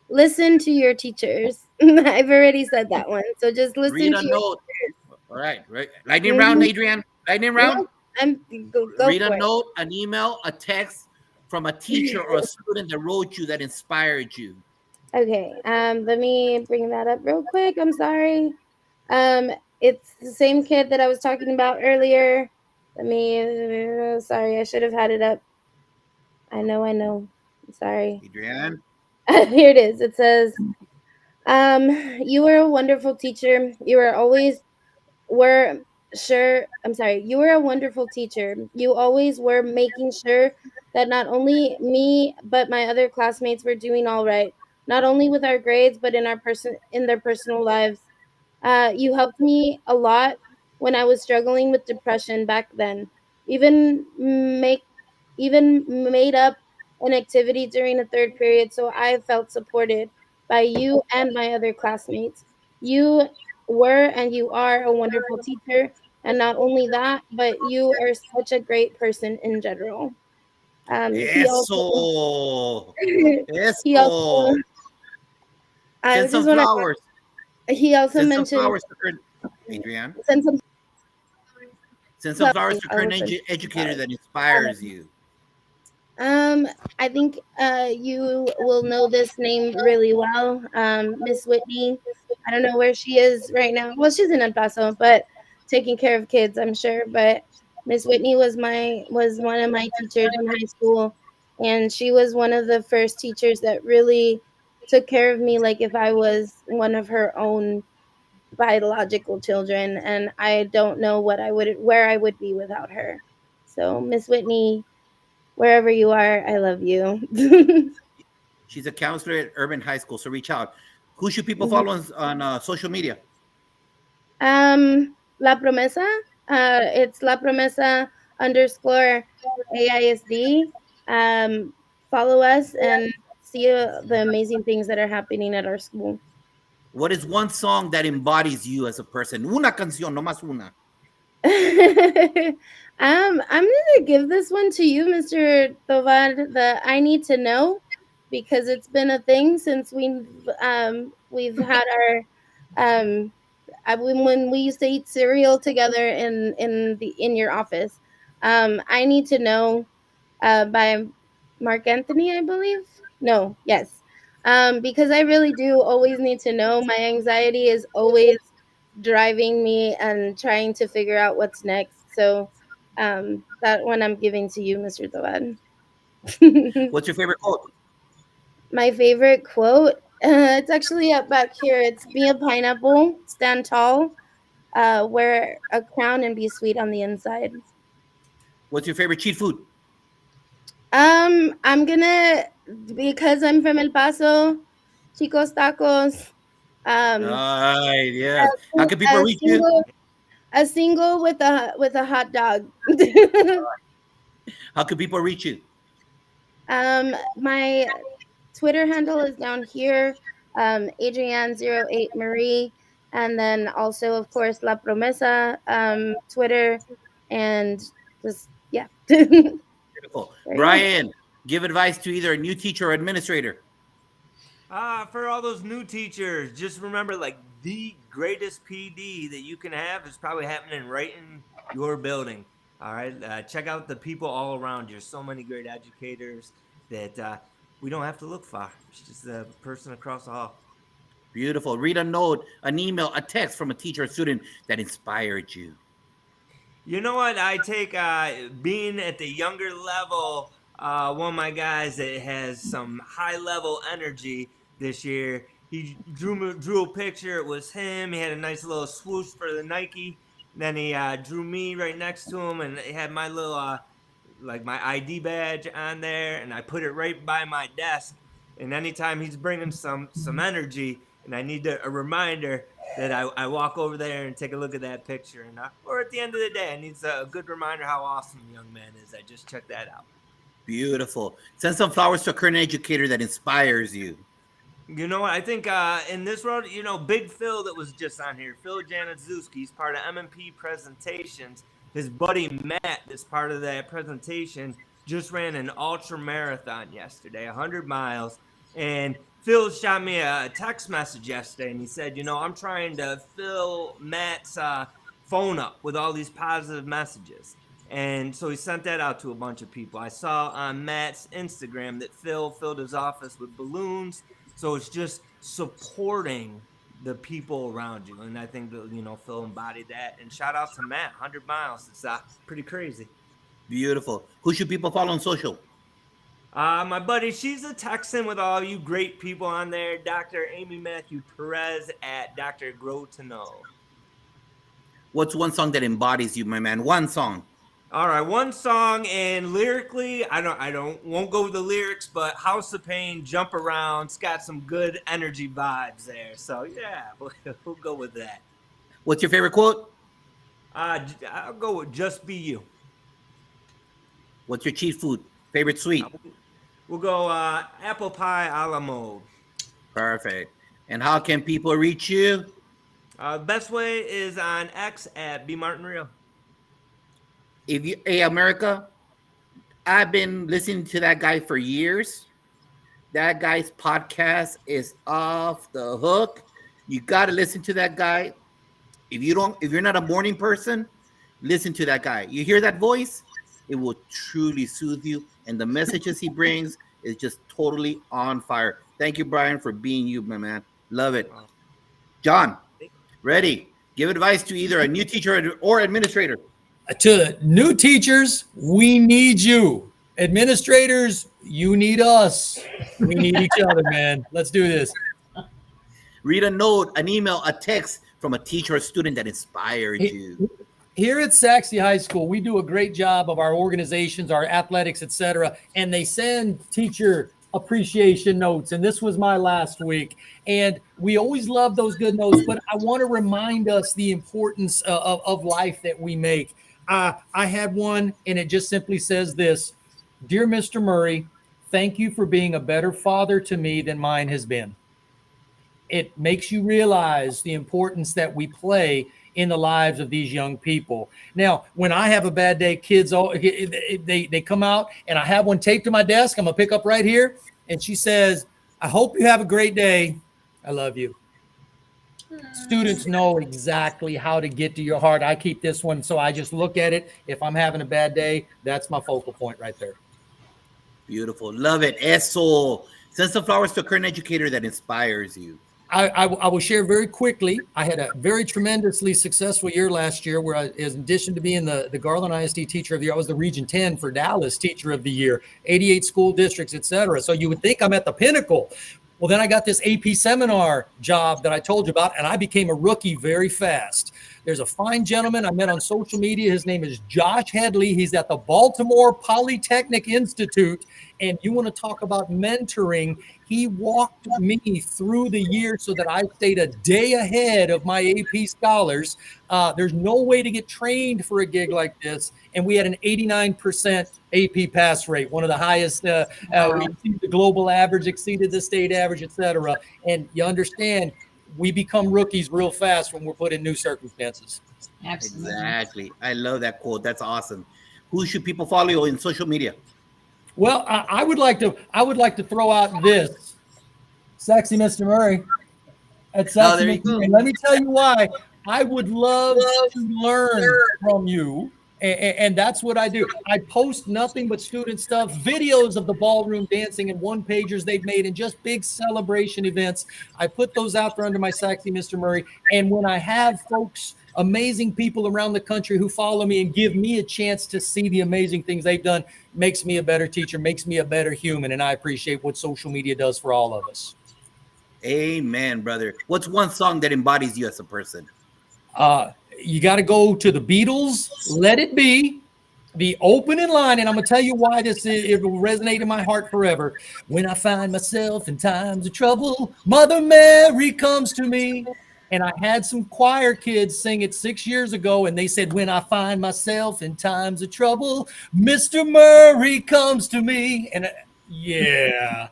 listen to your teachers. I've already said that one. So just listen Read to a your note. All right. Lightning round, Adrian. Lightning round. Go Read a for it. note, an email, a text from a teacher or a student that wrote you, that inspired you. Okay. Let me bring that up real quick. I'm sorry. It's the same kid that I was talking about earlier. Sorry, I should have had it up. I know. I'm sorry. Adrian. Here it is. It says, you were a wonderful teacher. You were a wonderful teacher. You always were making sure that not only me, but my other classmates were doing all right, not only with our grades, but in their personal lives. You helped me a lot when I was struggling with depression back then. Even made up an activity during the third period, so I felt supported by you and my other classmates. You were and you are a wonderful teacher, and not only that, but you are such a great person in general. He also Eso. he also Send some flowers. He also Send some mentioned flowers to her, Adrian. send some Send some flowers to I her will send educator flowers. that inspires you. I think you will know this name really well, Miss Whitney. I don't know where she is right now. Well, she's in El Paso, but taking care of kids, I'm sure. But Miss Whitney was one of my teachers in high school, and she was one of the first teachers that really took care of me like if I was one of her own biological children. And I don't know where I would be without her. So, Miss Whitney, wherever you are, I love you. She's a counselor at Urban High School, so reach out. Who should people Mhm. follow on social media? La Promesa. It's La Promesa _ AISD. Follow us and see the amazing things that are happening at our school. What is one song that embodies you as a person? Una canción, no más una. I'm gonna give this one to you, Mr. Tovar. The I Need to Know, because it's been a thing since we've had our when we used to eat cereal together in your office. I Need to Know by Mark Anthony, I believe. No, yes. Because I really do always need to know. My anxiety is always driving me and trying to figure out what's next. So that one I'm giving to you, Mr. Tawad. What's your favorite quote? My favorite quote, it's actually up back here. It's be a pineapple, stand tall, wear a crown, and be sweet on the inside. What's your favorite cheat food? I'm gonna, because I'm from El Paso, Chicos Tacos. Yes. How can people reach you? A single with a hot dog. How can people reach you? My Twitter handle is down here, Adrienne08 Marie, and then also of course La Promesa, Twitter, and just yeah. Beautiful. Brian, give advice to either a new teacher or administrator. For all those new teachers, just remember, like, the greatest PD that you can have is probably happening right in your building. All right, check out the people all around you. There's so many great educators that we don't have to look far. It's just a person across the hall. Beautiful. Read a note, an email, a text from a teacher or student that inspired you. You know what? I take being at the younger level, one of my guys that has some high level energy this year. He drew a picture. It was him. He had a nice little swoosh for the Nike. Then he drew me right next to him, and he had my little like my ID badge on there, and I put it right by my desk. And anytime he's bringing some energy, and I need a reminder that I walk over there and take a look at that picture, and or at the end of the day, I need a good reminder how awesome the young man is. I just checked that out. Beautiful. Send some flowers to a current educator that inspires you. You know what? I think in this road, Big Phil that was just on here, Phil Januszewski, he's part of M&P Presentations. His buddy Matt, that's part of that presentation, just ran an ultra marathon yesterday, 100 miles. And Phil shot me a text message yesterday, and he said, I'm trying to fill Matt's phone up with all these positive messages. And so he sent that out to a bunch of people. I saw on Matt's Instagram that Phil filled his office with balloons. So it's just supporting the people around you. And I think that, Phil embodied that. And shout out to Matt, 100 miles. It's pretty crazy. Beautiful. Who should people follow on social? My buddy, she's a Texan with all you great people on there. Dr. Amy Matthew Perez at Dr. Grow to Know. What's one song that embodies you, my man? One song. All right, one song, and lyrically, won't go with the lyrics, but House of Pain, Jump Around, it's got some good energy vibes there. So yeah, we'll go with that. What's your favorite quote? I'll go with Just Be You. What's your cheat food? Favorite sweet? We'll go apple pie a la mode. Perfect. And how can people reach you? Best way is on X at B Martin Real. Hey, America, I've been listening to that guy for years. That guy's podcast is off the hook. You got to listen to that guy. If you're not a morning person, listen to that guy. You hear that voice, it will truly soothe you. And the messages he brings is just totally on fire. Thank you, Brian, for being you, my man. Love it. John, ready? Give advice to either a new teacher or administrator. To new teachers, we need you. Administrators, you need us. We need each other, man. Let's do this. Read a note, an email, a text from a teacher or student that inspired you. Here at Saxe High School, we do a great job of our organizations, our athletics, etc., and they send teacher appreciation notes. And this was my last week. And we always love those good notes, but I want to remind us the importance of life that we make. I had one, and it just simply says this: Dear Mr. Murray, thank you for being a better father to me than mine has been. It makes you realize the importance that we play in the lives of these young people. Now, when I have a bad day, kids, they come out, and I have one taped to my desk. I'm going to pick up right here. And she says, I hope you have a great day. I love you. Students know exactly how to get to your heart. I keep this one, so I just look at it. If I'm having a bad day, that's my focal point right there. Beautiful. Love it. Eso. Send some flowers to a current educator that inspires you. I will share very quickly. I had a very tremendously successful year last year where in addition to being the Garland ISD Teacher of the Year, I was the Region 10 for Dallas Teacher of the Year, 88 school districts, etc. So you would think I'm at the pinnacle. Well, then I got this AP seminar job that I told you about, and I became a rookie very fast. There's a fine gentleman I met on social media. His name is Josh Headley. He's at the Baltimore Polytechnic Institute. And you want to talk about mentoring? He walked me through the year so that I stayed a day ahead of my AP scholars. There's no way to get trained for a gig like this. And we had an 89% AP pass rate, one of the highest. We exceeded the global average, exceeded the state average, et cetera. And you understand, we become rookies real fast when we're put in new circumstances. Absolutely. Exactly. I love that quote. That's awesome. Who should people follow you in social media? Well, I would like to throw out this Sexy Mr. Murray at Sexy Mr. Murray. And let me tell you why. I would love to learn from you. And that's what I do. I post nothing but student stuff, videos of the ballroom dancing and one-pagers they've made and just big celebration events. I put those out there under my Sexy Mr. Murray. And when I have folks, amazing people around the country who follow me and give me a chance to see the amazing things they've done, makes me a better teacher, makes me a better human. And I appreciate what social media does for all of us. Amen, brother. What's one song that embodies you as a person? You got to go to the Beatles, Let It Be, the opening line. And I'm going to tell you why it will resonate in my heart forever. When I find myself in times of trouble, Mother Mary comes to me. And I had some choir kids sing it 6 years ago, and they said, when I find myself in times of trouble, Mr. Murray comes to me. And yeah,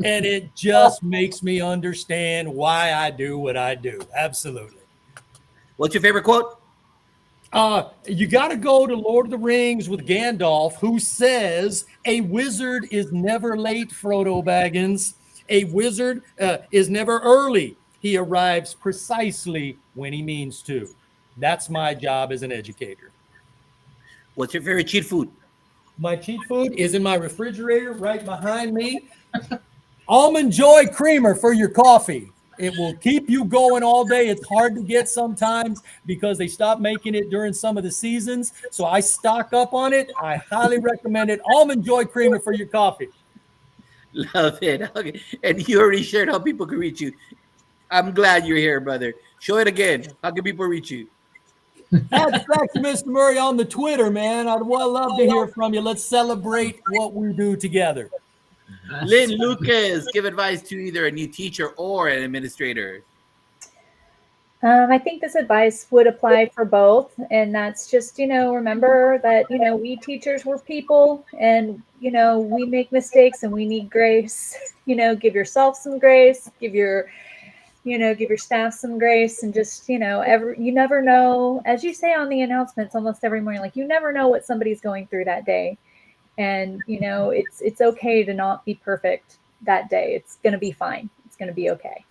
and it just makes me understand why I do what I do. Absolutely. What's your favorite quote? You got to go to Lord of the Rings with Gandalf, who says, a wizard is never late, Frodo Baggins. A wizard is never early. He arrives precisely when he means to. That's my job as an educator. What's your favorite cheat food? My cheat food is in my refrigerator right behind me. Almond Joy creamer for your coffee. It will keep you going all day. It's hard to get sometimes because they stop making it during some of the seasons. So I stock up on it. I highly recommend it. Almond Joy creamer for your coffee. Love it. Okay. And you already shared how people can reach you. I'm glad you're here, brother. Show it again. How can people reach you? That's Sexy Mr. Murray on the Twitter, man. I'd love to hear from you. Let's celebrate what we do together. Lynn Lucas, give advice to either a new teacher or an administrator. I think this advice would apply for both. And that's just, remember that, we teachers, we're people and, we make mistakes and we need grace. Give yourself some grace, give your staff some grace, and just, you never know, as you say on the announcements almost every morning, like you never know what somebody's going through that day. And, it's okay to not be perfect that day. It's going to be fine. It's going to be okay.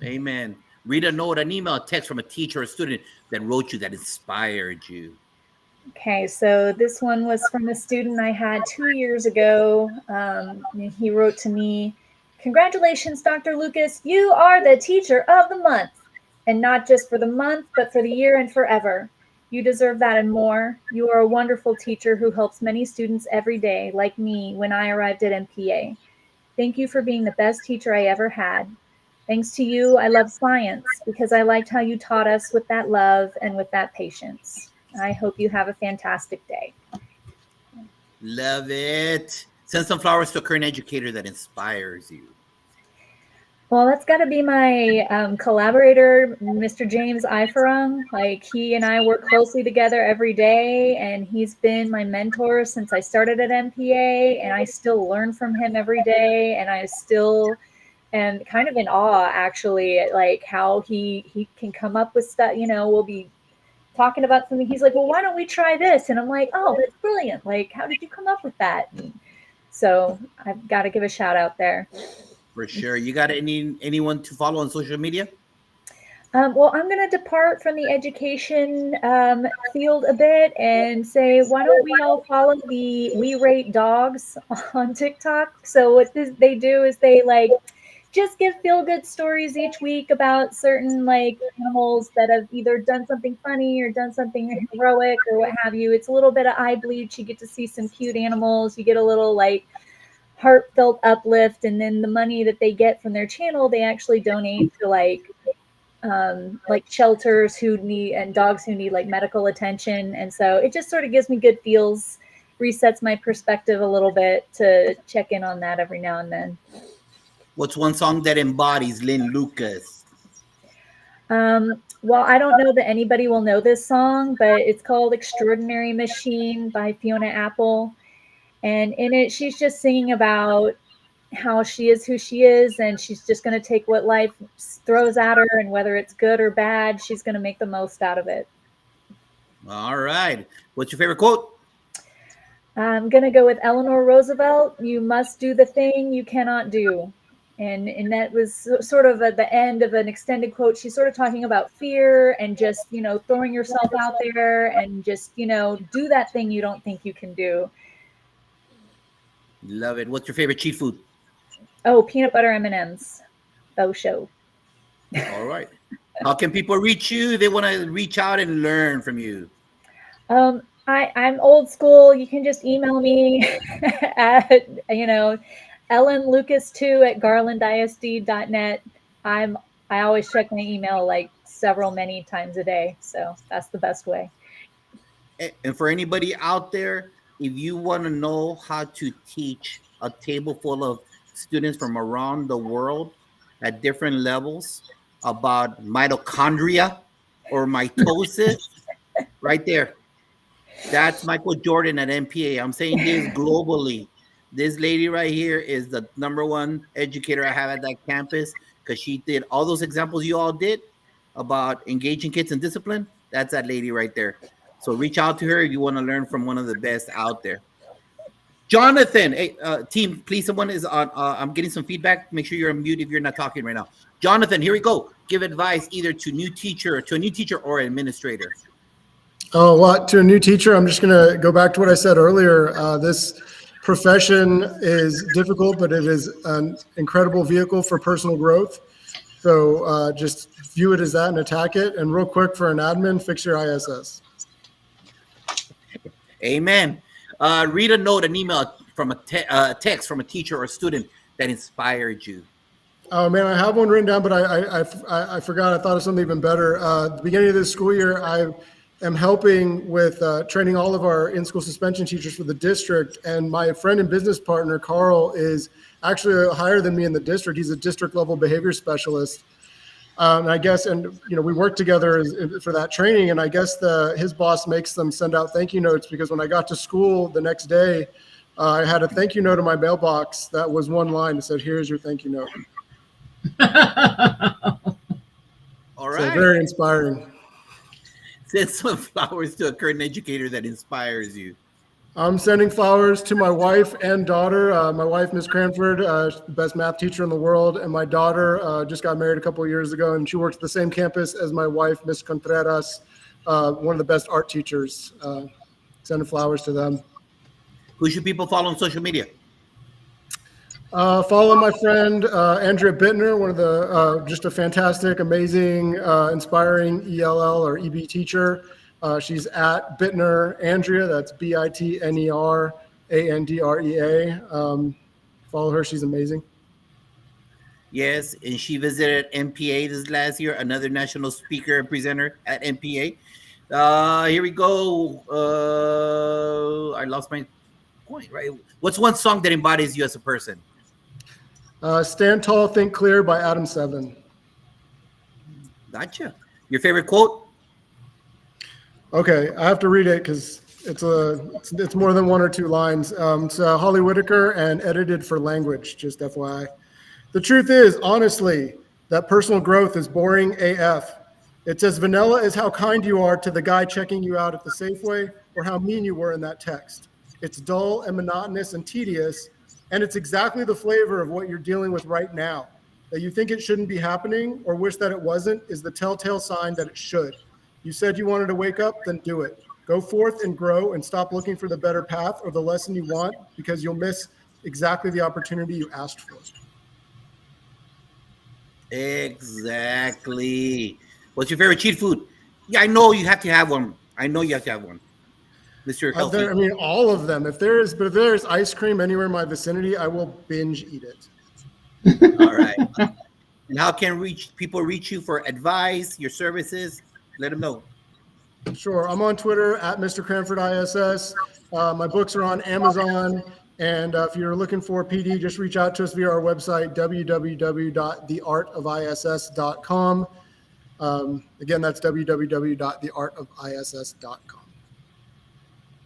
Amen. Read a note, an email, a text from a teacher or a student that wrote you, that inspired you. Okay, so this one was from a student I had 2 years ago. He wrote to me, "Congratulations, Dr. Lucas. You are the teacher of the month. And not just for the month, but for the year and forever. You deserve that and more. You are a wonderful teacher who helps many students every day, like me when I arrived at MPA. Thank you for being the best teacher I ever had. Thanks to you, I love science because I liked how you taught us with that love and with that patience. I hope you have a fantastic day." Love it. Send some flowers to a current educator that inspires you. Well, that's got to be my collaborator, Mr. James Iferung. Like, he and I work closely together every day, and he's been my mentor since I started at MPA, and I still learn from him every day, and I still am kind of in awe, actually, at like how he can come up with stuff. We'll be talking about something. He's like, "Well, why don't we try this?" And I'm like, "Oh, that's brilliant. Like, how did you come up with that?" So I've got to give a shout out there. For sure. You got anyone to follow on social media? Well, I'm going to depart from the education field a bit and say, why don't we all follow the We Rate Dogs on TikTok? So what they do is they just give feel-good stories each week about certain animals that have either done something funny or done something heroic or what have you. It's a little bit of eye bleach. You get to see some cute animals. You get a little heartfelt uplift, and then the money that they get from their channel, they actually donate to shelters who need, and dogs who need medical attention. And so it just sort of gives me good feels, resets my perspective a little bit to check in on that every now and then. What's one song that embodies Lynn Lucas? Well, I don't know that anybody will know this song, but it's called Extraordinary Machine by Fiona Apple. And in it, she's just singing about how she is who she is, and she's just going to take what life throws at her, and whether it's good or bad, she's going to make the most out of it. All right. What's your favorite quote? I'm going to go with Eleanor Roosevelt. "You must do the thing you cannot do." And that was sort of at the end of an extended quote. She's sort of talking about fear and just, throwing yourself out there and just, do that thing you don't think you can do. Love it. What's your favorite cheat food? Oh, peanut butter M&Ms. Show. All right. How can people reach you? They want to reach out and learn from you. I'm old school. You can just email me at, ellenlucas2@garlandisd.net. I always check my email many times a day. So that's the best way. And for anybody out there, if you want to know how to teach a table full of students from around the world at different levels about mitochondria or mitosis, right there. That's Michael Jordan at MPA. I'm saying this globally. This lady right here is the #1 educator I have at that campus, because she did all those examples you all did about engaging kids in discipline. That's that lady right there. So reach out to her if you want to learn from one of the best out there. Jonathan, hey, team, please, someone is on. I'm getting some feedback. Make sure you're on mute if you're not talking right now. Jonathan, here we go. Give advice either to a new teacher or administrator. Oh, well, to a new teacher, I'm just going to go back to what I said earlier. This profession is difficult, but it is an incredible vehicle for personal growth. So just view it as that and attack it. And real quick, for an admin, fix your ISS. Amen. Read a note, an email from a text from a teacher or a student that inspired you. Oh man, I have one written down, but I forgot. I thought of something even better. At the beginning of this school year, I am helping with training all of our in-school suspension teachers for the district. And my friend and business partner, Carl, is actually higher than me in the district. He's a district level behavior specialist. I guess, we work together for that training. And I guess his boss makes them send out thank you notes, because when I got to school the next day, I had a thank you note in my mailbox that was one line that said, "Here's your thank you note." All right. So very inspiring. Send some flowers to a current educator that inspires you. I'm sending flowers to my wife and daughter. My wife, Miss Cranford, she's the best math teacher in the world, and my daughter just got married a couple of years ago, and she works at the same campus as my wife, Miss Contreras, one of the best art teachers. Sending flowers to them. Who should people follow on social media? Follow my friend Andrea Bittner, one of the just a fantastic, amazing, inspiring ELL or EB teacher. She's at Bittner Andrea. That's BITNERANDREA. Follow her. She's amazing. Yes, and she visited MPA this last year, another national speaker and presenter at MPA. Here we go. I lost my point, right? What's one song that embodies you as a person? Stand Tall, Think Clear by Adam Seven. Gotcha. Your favorite quote? Okay, I have to read it because it's more than one or two lines. It's Holly Whitaker and edited for language, just FYI. The truth is, honestly, that personal growth is boring AF. It's as vanilla as how kind you are to the guy checking you out at the Safeway or how mean you were in that text. It's dull and monotonous and tedious, and it's exactly the flavor of what you're dealing with right now. That you think it shouldn't be happening or wish that it wasn't is the telltale sign that it should. You said you wanted to wake up, then do it. Go forth and grow and stop looking for the better path or the lesson you want because you'll miss exactly the opportunity you asked for. Exactly. What's your favorite cheat food? Yeah, I know you have to have one. Mr. Healthy. I mean, all of them. If there's ice cream anywhere in my vicinity, I will binge eat it. All right. And how can people reach you for advice, your services? Let them know. Sure. I'm on Twitter at Mr. Cranford ISS. My books are on Amazon. And if you're looking for PD, just reach out to us via our website, www.theartofiss.com. Again, that's www.theartofiss.com.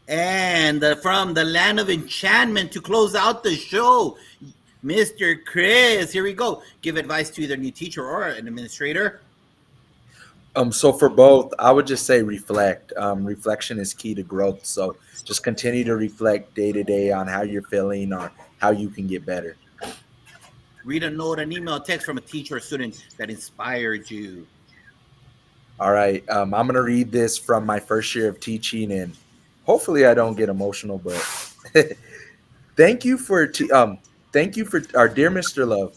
And from the land of enchantment to close out the show, Mr. Chris, here we go. Give advice to either a new teacher or an administrator. So for both, I would just say reflect. Reflection is key to growth. So just continue to reflect day to day on how you're feeling or how you can get better. Read a note, an email, text from a teacher or student that inspired you. All right. I'm going to read this from my first year of teaching, and hopefully I don't get emotional, but thank you for our dear Mr. Love.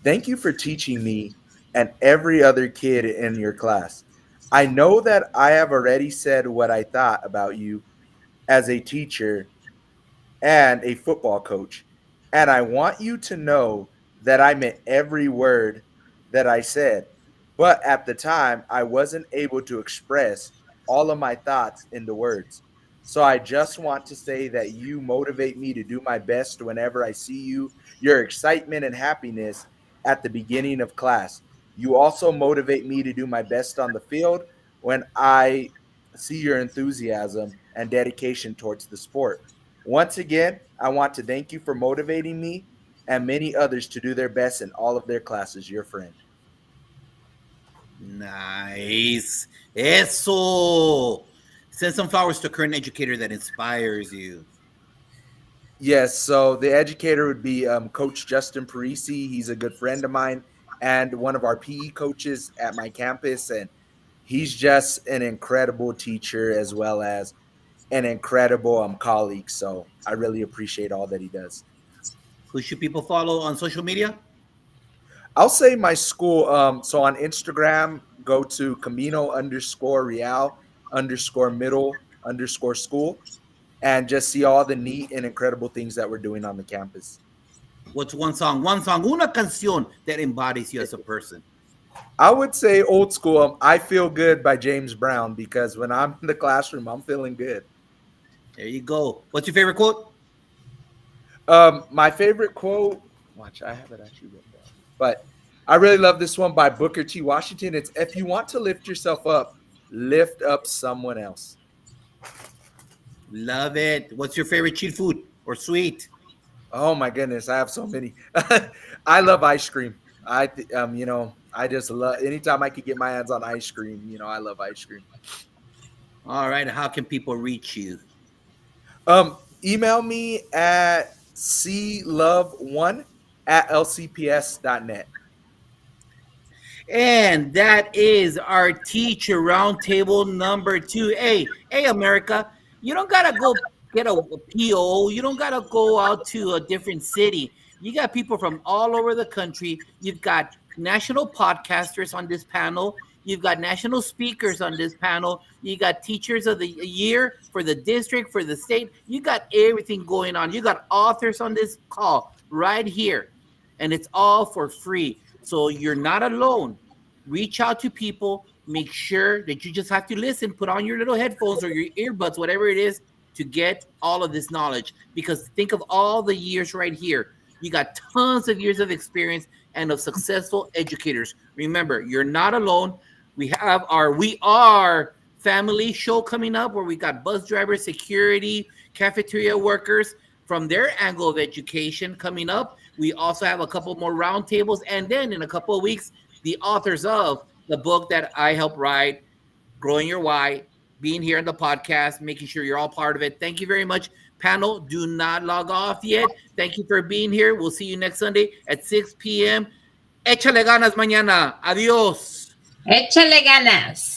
Thank you for teaching me and every other kid in your class. I know that I have already said what I thought about you as a teacher and a football coach, and I want you to know that I meant every word that I said. But at the time, I wasn't able to express all of my thoughts into words. So I just want to say that you motivate me to do my best whenever I see you, your excitement and happiness at the beginning of class. You also motivate me to do my best on the field when I see your enthusiasm and dedication towards the sport. Once again, I want to thank you for motivating me and many others to do their best in all of their classes. Your friend. Nice. Eso. Send some flowers to a current educator that inspires you. Yes, so the educator would be Coach Justin Parisi. He's a good friend of mine and one of our PE coaches at my campus, and he's just an incredible teacher as well as an incredible colleague. So I really appreciate all that he does. Who should people follow on social media? I'll say my school. So on Instagram, go to Camino_Real_middle_school and just see all the neat and incredible things that we're doing on the campus. What's one song, una canción that embodies you as a person? I would say old school, I Feel Good by James Brown, because when I'm in the classroom, I'm feeling good. There you go. What's your favorite quote? My favorite quote, watch, I have it actually written down, but I really love this one by Booker T. Washington. It's, if you want to lift yourself up, lift up someone else. Love it. What's your favorite cheat food or sweet? Oh my goodness, I have so many. I love ice cream. I just love, anytime I could get my hands on ice cream, I love ice cream. All right. How can people reach you? email me at clove1@lcps.net. And that is our teacher roundtable number 2. Hey, America, you don't gotta go get a PO. You don't gotta go out to a different city. You got people from all over the country. You've got national podcasters on this panel. You've got national speakers on this panel. You got teachers of the year for the district, for the state. You got everything going on. You got authors on this call right here. And it's all for free. So you're not alone. Reach out to people. Make sure that you just have to listen. Put on your little headphones or your earbuds, whatever it is, to get all of this knowledge. Because think of all the years right here. You got tons of years of experience and of successful educators. Remember, you're not alone. We have our We Are family show coming up where we got bus drivers, security, cafeteria workers from their angle of education coming up. We also have a couple more roundtables. And then in a couple of weeks, the authors of the book that I helped write, Growing Your Why, being here on the podcast, making sure you're all part of it. Thank you very much. Panel, do not log off yet. Thank you for being here. We'll see you next Sunday at 6 p.m. Échale ganas mañana. Adiós. Échale ganas.